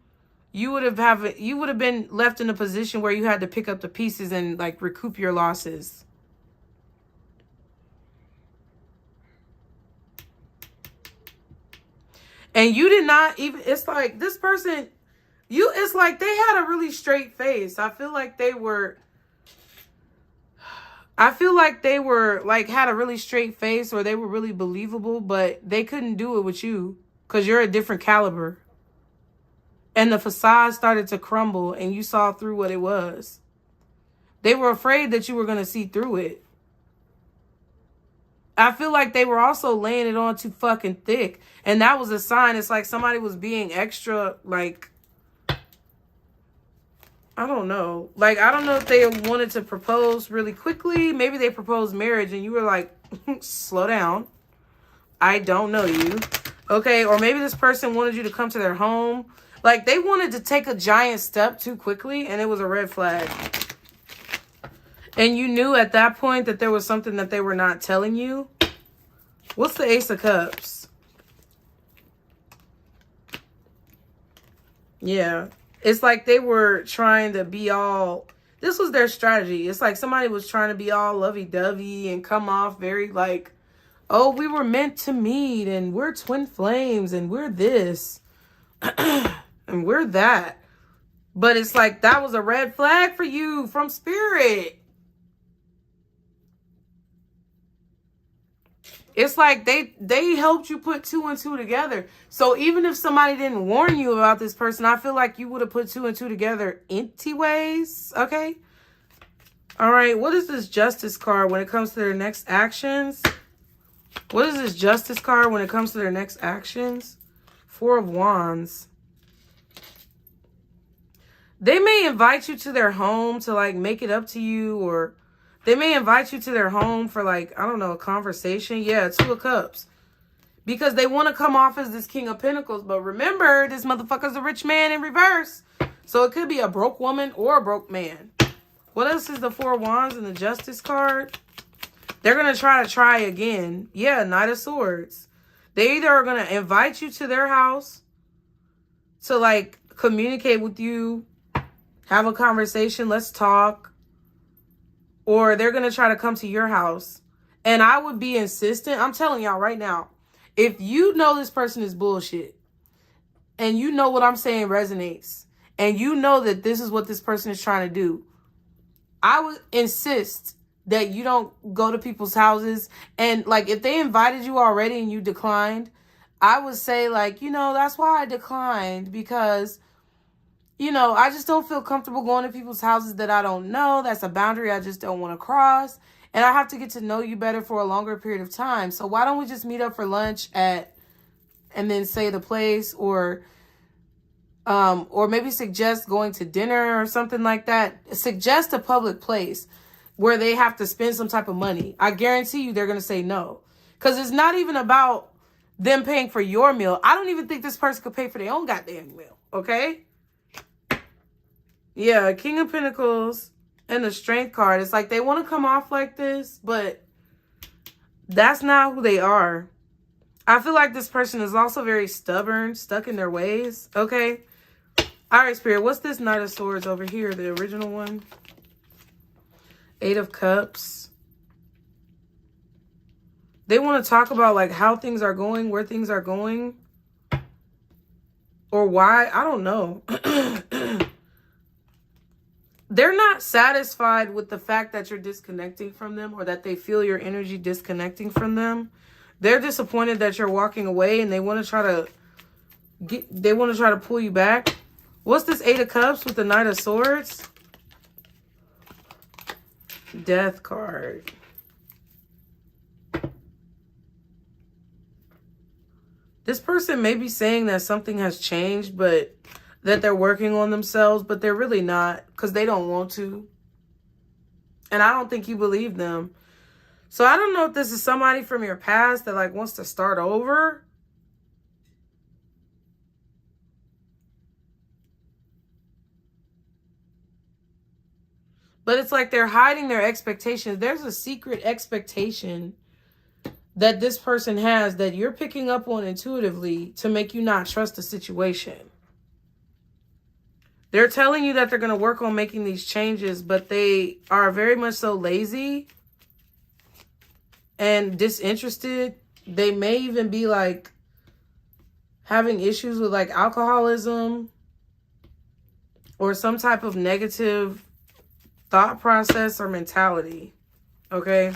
you would have been left in a position where you had to pick up the pieces and like recoup your losses. And you did not even, it's like this person, it's like they had a really straight face. I feel like they were like had a really straight face, or they were really believable, but they couldn't do it with you because you're a different caliber. And the facade started to crumble and you saw through what it was. They were afraid that you were going to see through it. I feel like they were also laying it on too fucking thick. And that was a sign. It's like somebody was being extra, like, I don't know. Like, I don't know if they wanted to propose really quickly. Maybe they proposed marriage and you were like, slow down. I don't know you. Okay, or maybe this person wanted you to come to their home. Like, they wanted to take a giant step too quickly and it was a red flag. And you knew at that point that there was something that they were not telling you. What's the Ace of Cups? Yeah. It's like they were trying to be all... This was their strategy. It's like somebody was trying to be all lovey-dovey and come off very like, oh, we were meant to meet and we're twin flames and we're this and we're that. But it's like that was a red flag for you from Spirit. It's like they helped you put 2 and 2 together. So even if somebody didn't warn you about this person, I feel like you would have put 2 and 2 together anyways. Okay. All right. What is this Justice card when it comes to their next actions? What is this Justice card when it comes to their next actions? 4 of Wands. They may invite you to their home to like make it up to you, or they may invite you to their home for like, I don't know, a conversation. Yeah, 2 of Cups. Because they want to come off as this King of Pentacles. But remember, this motherfucker's a rich man in reverse. So it could be a broke woman or a broke man. What else is the 4 of Wands and the Justice card? They're going to try again. Yeah, Knight of Swords. They either are going to invite you to their house to like communicate with you, have a conversation, let's talk. or they're going to try to come to your house. And I would be insistent. I'm telling y'all right now, if you know this person is bullshit and you know what I'm saying resonates and you know that this is what this person is trying to do, I would insist that you don't go to people's houses. And like, if they invited you already and you declined, I would say like, you know, that's why I declined, because, you know, I just don't feel comfortable going to people's houses that I don't know. That's a boundary I just don't want to cross. And I have to get to know you better for a longer period of time. So why don't we just meet up for lunch and then say the place, or maybe suggest going to dinner or something like that. Suggest a public place where they have to spend some type of money. I guarantee you they're going to say no. Because it's not even about them paying for your meal. I don't even think this person could pay for their own goddamn meal. Okay? Yeah, King of Pentacles and the Strength card. It's like they want to come off like this, but that's not who they are. I feel like this person is also very stubborn, stuck in their ways. Okay? All right, Spirit, what's this Knight of Swords over here, the original one? Eight of Cups. They want to talk about like how things are going, where things are going, or why. I don't know. They're not satisfied with the fact that you're disconnecting from them, or that they feel your energy disconnecting from them. They're disappointed that you're walking away, and they want to try to pull you back. What's this Eight of Cups with the Knight of Swords? Death card. This person may be saying that something has changed, but that they're working on themselves, but they're really not, because they don't want to. And I don't think you believe them. So I don't know if this is somebody from your past that like wants to start over. But it's like they're hiding their expectations. There's a secret expectation that this person has that you're picking up on intuitively to make you not trust the situation. They're telling you that they're going to work on making these changes, but they are very much so lazy and disinterested. They may even be like having issues with like alcoholism or some type of negative thought process or mentality. Okay?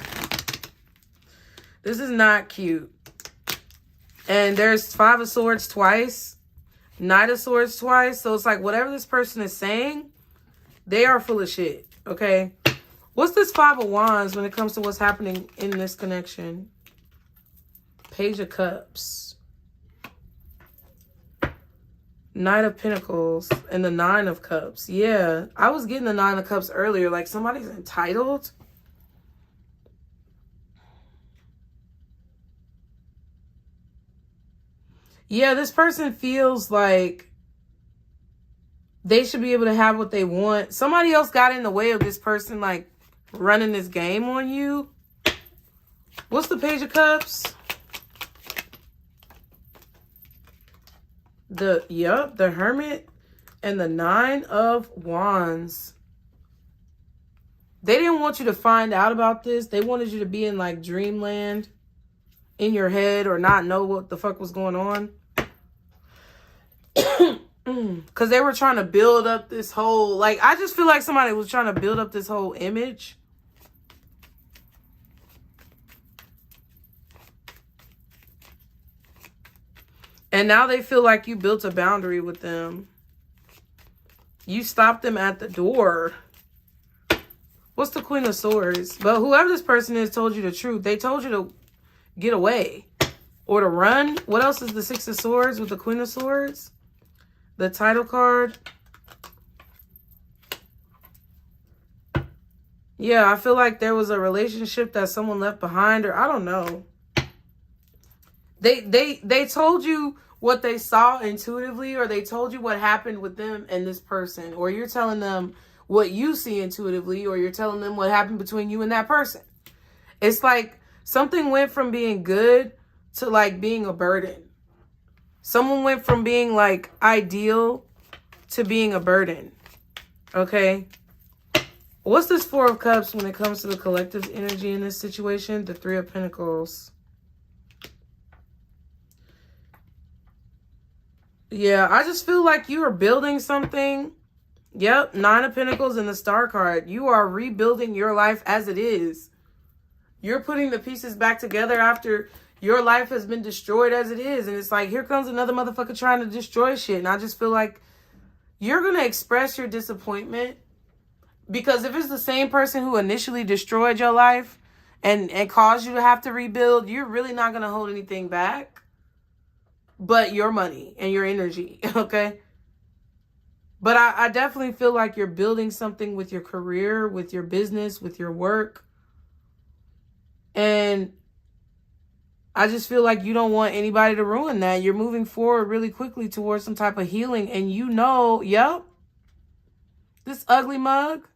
This is not cute. And there's Five of Swords twice. Knight of Swords twice. So it's like whatever this person is saying, they are full of shit. Okay? What's this Five of Wands when it comes to what's happening in this connection? Page of Cups. Knight of Pentacles and the Nine of Cups. Yeah, I was getting the Nine of Cups earlier. Like somebody's entitled. Yeah, this person feels like they should be able to have what they want. Somebody else got in the way of this person like running this game on you. What's the Page of Cups? The Hermit and the Nine of Wands. They didn't want you to find out about this. They wanted you to be in like dreamland in your head or not know what the fuck was going on. Because they were trying to build up this whole, like, I just feel like somebody was trying to build up this whole image. And now they feel like you built a boundary with them. You stopped them at the door. What's the Queen of Swords? But whoever this person is told you the truth. They told you to get away or to run. What else is the Six of Swords with the Queen of Swords? The title card. Yeah, I feel like there was a relationship that someone left behind, or I don't know. They told you what they saw intuitively, or they told you what happened with them and this person, or you're telling them what you see intuitively, or you're telling them what happened between you and that person. It's like something went from being good to like being a burden. Someone went from being like ideal to being a burden. Okay? What's this Four of Cups when it comes to the collective energy in this situation? The Three of Pentacles. Yeah, I just feel like you are building something. Yep, Nine of Pentacles and the Star card. You are rebuilding your life as it is. You're putting the pieces back together after your life has been destroyed as it is. And it's like, here comes another motherfucker trying to destroy shit. And I just feel like you're going to express your disappointment. Because if it's the same person who initially destroyed your life and caused you to have to rebuild, you're really not going to hold anything back but your money and your energy, okay? But I definitely feel like you're building something with your career, with your business, with your work. And I just feel like you don't want anybody to ruin that. You're moving forward really quickly towards some type of healing. And you know, yep, this ugly mug.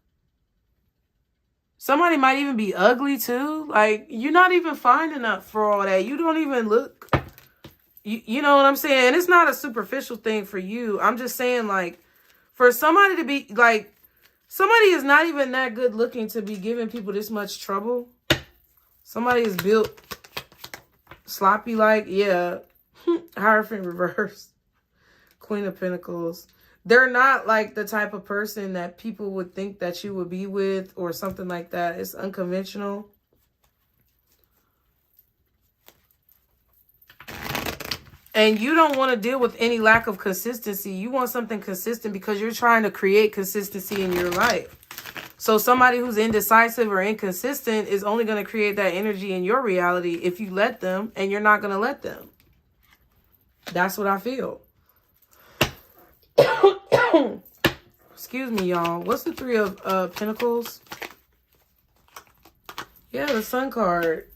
Somebody might even be ugly too. Like, you're not even fine enough for all that. You don't even look, you know what I'm saying? It's not a superficial thing for you. I'm just saying, like, for somebody to be, like, somebody is not even that good looking to be giving people this much trouble. Somebody is built sloppy like, yeah. Hierophant reverse. Queen of Pentacles. They're not like the type of person that people would think that you would be with or something like that. It's unconventional. And you don't want to deal with any lack of consistency. You want something consistent because you're trying to create consistency in your life. So somebody who's indecisive or inconsistent is only going to create that energy in your reality if you let them, and you're not going to let them. That's what I feel. Excuse me, y'all. What's the Three of Pentacles? Yeah, the Sun card.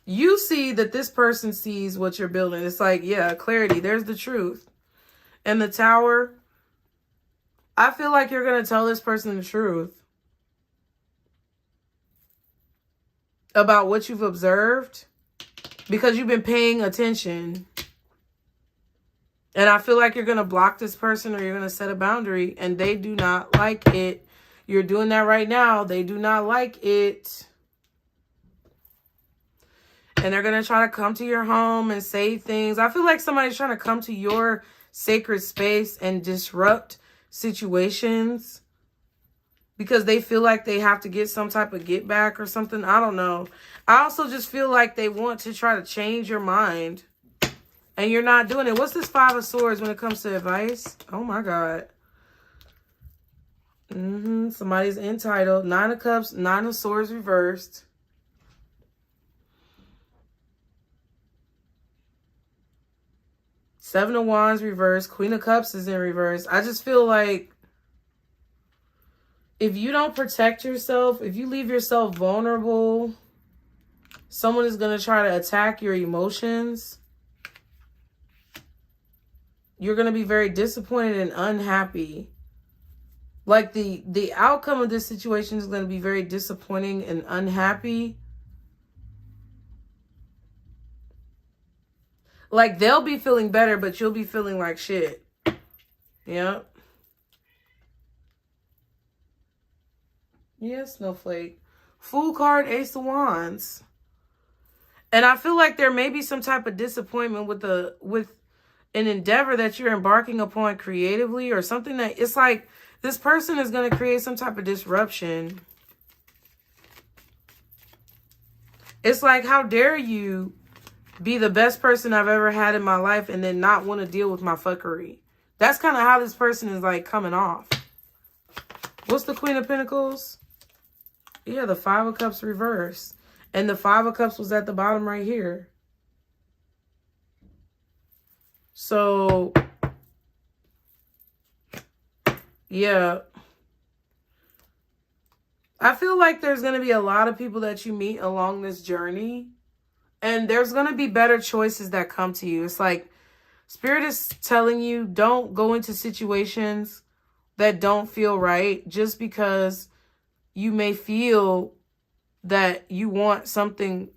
You see that this person sees what you're building. It's like, yeah, clarity. There's the truth. And the Tower. I feel like you're going to tell this person the truth about what you've observed because you've been paying attention. And I feel like you're going to block this person or you're going to set a boundary, and they do not like it. You're doing that right now. They do not like it. And they're going to try to come to your home and say things. I feel like somebody's trying to come to your sacred space and disrupt situations because they feel like they have to get some type of get back or something. I don't know. I also just feel like they want to try to change your mind. And you're not doing it. What's this Five of Swords when it comes to advice? Oh my God. Somebody's entitled. Nine of Cups, Nine of Swords reversed. Seven of Wands reversed. Queen of Cups is in reverse. I just feel like if you don't protect yourself, if you leave yourself vulnerable, someone is going to try to attack your emotions. You're going to be very disappointed and unhappy. Like the outcome of this situation is going to be very disappointing and unhappy. Like, they'll be feeling better, but you'll be feeling like shit. Yep. Yeah, Snowflake. Fool card, Ace of Wands. And I feel like there may be some type of disappointment with an endeavor that you're embarking upon creatively, or something that it's like this person is going to create some type of disruption. It's like, how dare you be the best person I've ever had in my life and then not want to deal with my fuckery. That's kind of how this person is like coming off. What's the Queen of Pentacles? Yeah, the Five of Cups reversed. And the Five of Cups was at the bottom right here. So, yeah. I feel like there's going to be a lot of people that you meet along this journey. And there's going to be better choices that come to you. It's like Spirit is telling you, don't go into situations that don't feel right just because you may feel that you want something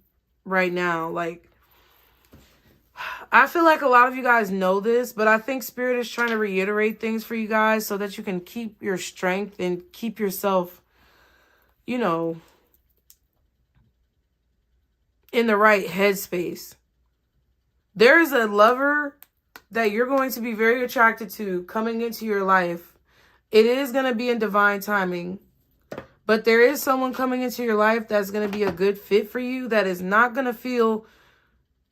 right now. Like, I feel like a lot of you guys know this, but I think Spirit is trying to reiterate things for you guys so that you can keep your strength and keep yourself, you know, in the right headspace. There is a lover that you're going to be very attracted to coming into your life. It is going to be in divine timing. But there is someone coming into your life that's going to be a good fit for you, that is not going to feel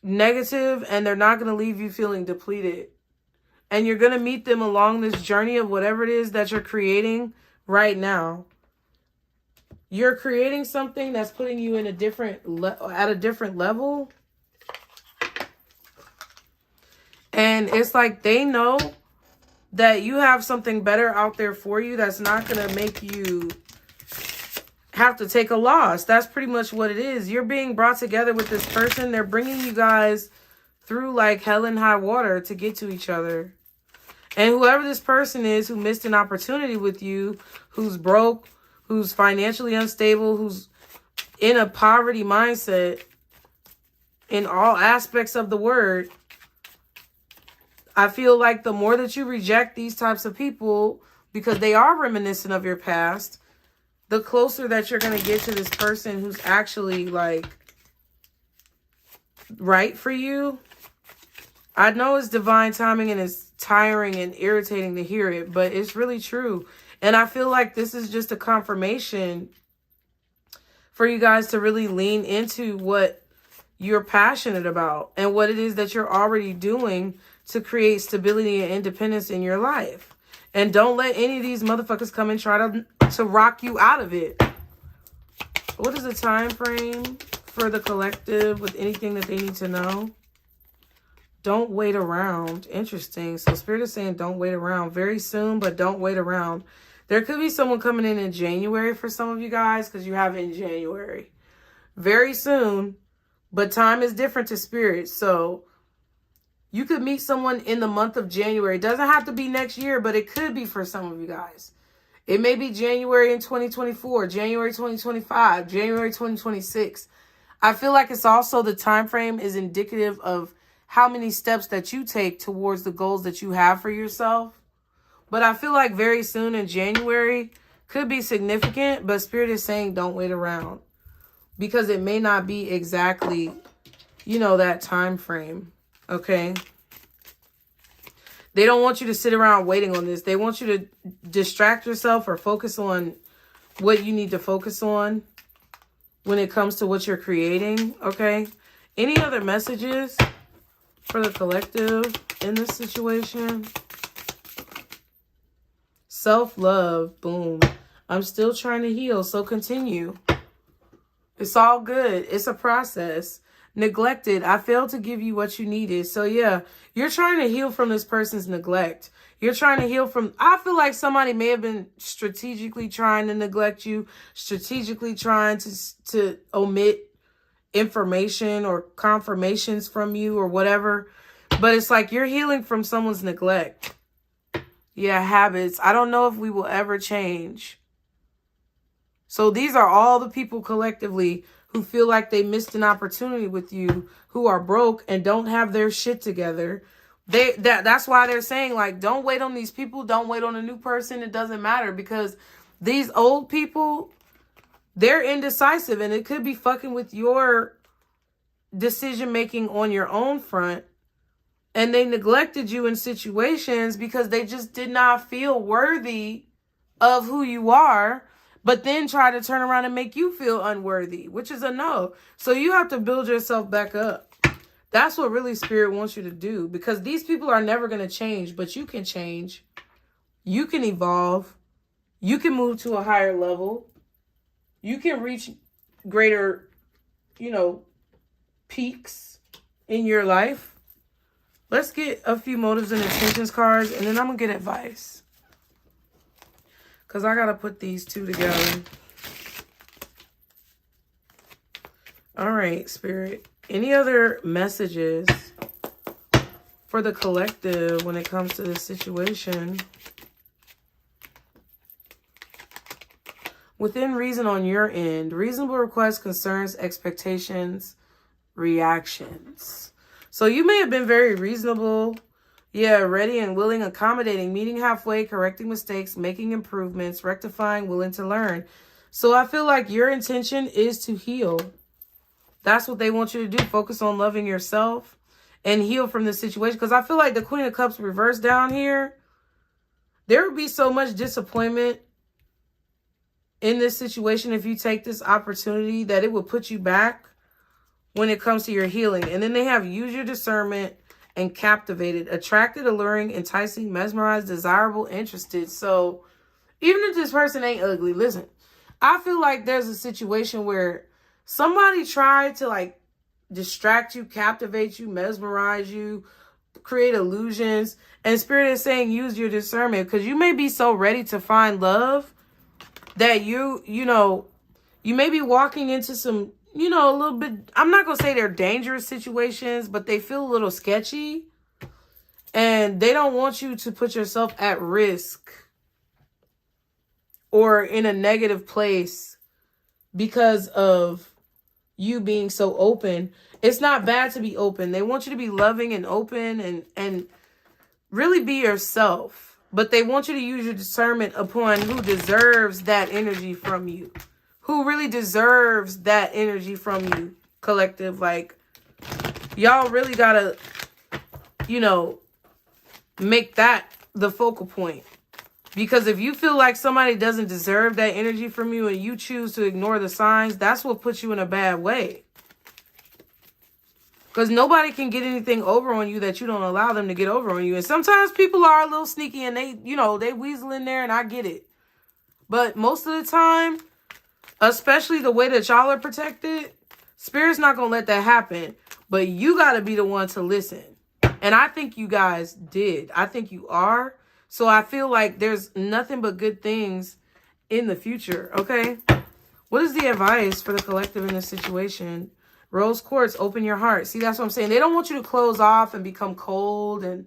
negative, and they're not going to leave you feeling depleted. And you're going to meet them along this journey of whatever it is that you're creating right now. You're creating something that's putting you in a different at a different level. And it's like they know that you have something better out there for you that's not going to make you have to take a loss. That's pretty much what it is. You're being brought together with this person. They're bringing you guys through like hell and high water to get to each other. And whoever this person is who missed an opportunity with you, who's broke, who's financially unstable, who's in a poverty mindset in all aspects of the word, I feel like the more that you reject these types of people, because they are reminiscent of your past, the closer that you're going to get to this person who's actually like right for you. I know it's divine timing and it's tiring and irritating to hear it, but it's really true. And I feel like this is just a confirmation for you guys to really lean into what you're passionate about and what it is that you're already doing to create stability and independence in your life. And don't let any of these motherfuckers come and try to rock you out of it. What is the time frame for the collective with anything that they need to know? Don't wait around. Interesting. So Spirit is saying don't wait around. Very soon, but don't wait around. There could be someone coming in January for some of you guys, because you have it in January. Very soon, but time is different to Spirit. So you could meet someone in the month of January. It doesn't have to be next year, but it could be for some of you guys. It may be January in 2024, January 2025, January 2026. I feel like it's also the time frame is indicative of how many steps that you take towards the goals that you have for yourself. But I feel like very soon in January could be significant, but Spirit is saying don't wait around, because it may not be exactly, you know, that time frame. Okay. They don't want you to sit around waiting on this. They want you to distract yourself or focus on what you need to focus on when it comes to what you're creating. Okay. Any other messages for the collective in this situation? Self-love. Boom. I'm still trying to heal. So continue. It's all good. It's a process. Neglected. I failed to give you what you needed. So yeah, you're trying to heal from this person's neglect. You're trying to heal from, I feel like somebody may have been strategically trying to neglect you, strategically trying to omit information or confirmations from you or whatever. But it's like you're healing from someone's neglect. Yeah, habits. I don't know if we will ever change. So these are all the people collectively who feel like they missed an opportunity with you, who are broke and don't have their shit together. That's why they're saying, like, don't wait on these people. Don't wait on a new person. It doesn't matter, because these old people, they're indecisive, and it could be fucking with your decision making on your own front. And they neglected you in situations because they just did not feel worthy of who you are, but then try to turn around and make you feel unworthy, which is a no. So you have to build yourself back up. That's what really Spirit wants you to do, because these people are never going to change, but you can change. You can evolve. You can move to a higher level. You can reach greater, peaks in your life. Let's get a few motives and intentions cards, and then I'm going to get advice, because I got to put these two together. All right, Spirit. Any other messages for the collective when it comes to this situation? Within reason on your end, reasonable requests, concerns, expectations, reactions. So you may have been very reasonable. Yeah, ready and willing, accommodating, meeting halfway, correcting mistakes, making improvements, rectifying, willing to learn. So I feel like your intention is to heal. That's what they want you to do. Focus on loving yourself and heal from the situation. Because I feel like the Queen of Cups reversed down here, there would be so much disappointment in this situation if you take this opportunity that it will put you back when it comes to your healing. And then they have use your discernment and captivated, attracted, alluring, enticing, mesmerized, desirable, interested. So even if this person ain't ugly, listen, I feel like there's a situation where somebody tried to like distract you, captivate you, mesmerize you, create illusions. And Spirit is saying use your discernment, because you may be so ready to find love that you may be walking into some, a little bit, I'm not going to say they're dangerous situations, but they feel a little sketchy. And they don't want you to put yourself at risk or in a negative place because of you being so open. It's not bad to be open. They want you to be loving and open and really be yourself. But they want you to use your discernment upon who deserves that energy from you. Who really deserves that energy from you, collective. Like, y'all really gotta, make that the focal point. Because if you feel like somebody doesn't deserve that energy from you and you choose to ignore the signs, that's what puts you in a bad way. Because nobody can get anything over on you that you don't allow them to get over on you. And sometimes people are a little sneaky and they weasel in there, and I get it. But most of the time, especially the way that y'all are protected, Spirit's not going to let that happen. But you got to be the one to listen. And I think you guys did. I think you are. So I feel like there's nothing but good things in the future, okay? What is the advice for the collective in this situation? Rose quartz, open your heart. See, that's what I'm saying. They don't want you to close off and become cold and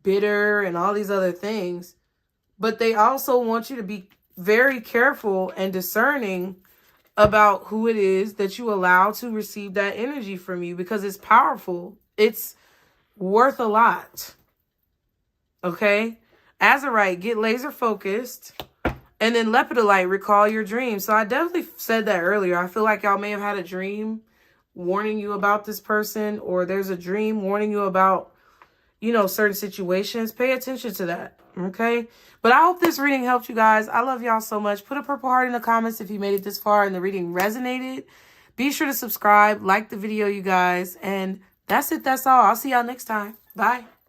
bitter and all these other things. But they also want you to be very careful and discerning about who it is that you allow to receive that energy from you, because it's powerful. It's worth a lot. Okay? Azurite, get laser focused. And then Lepidolite, recall your dreams. So I definitely said that earlier. I feel like y'all may have had a dream warning you about this person, or there's a dream warning you about, certain situations. Pay attention to that. Okay? But I hope this reading helped you guys. I love y'all so much. Put a purple heart in the comments if you made it this far and the reading resonated. Be sure to subscribe, like the video, you guys. And that's it. That's all. I'll see y'all next time. Bye.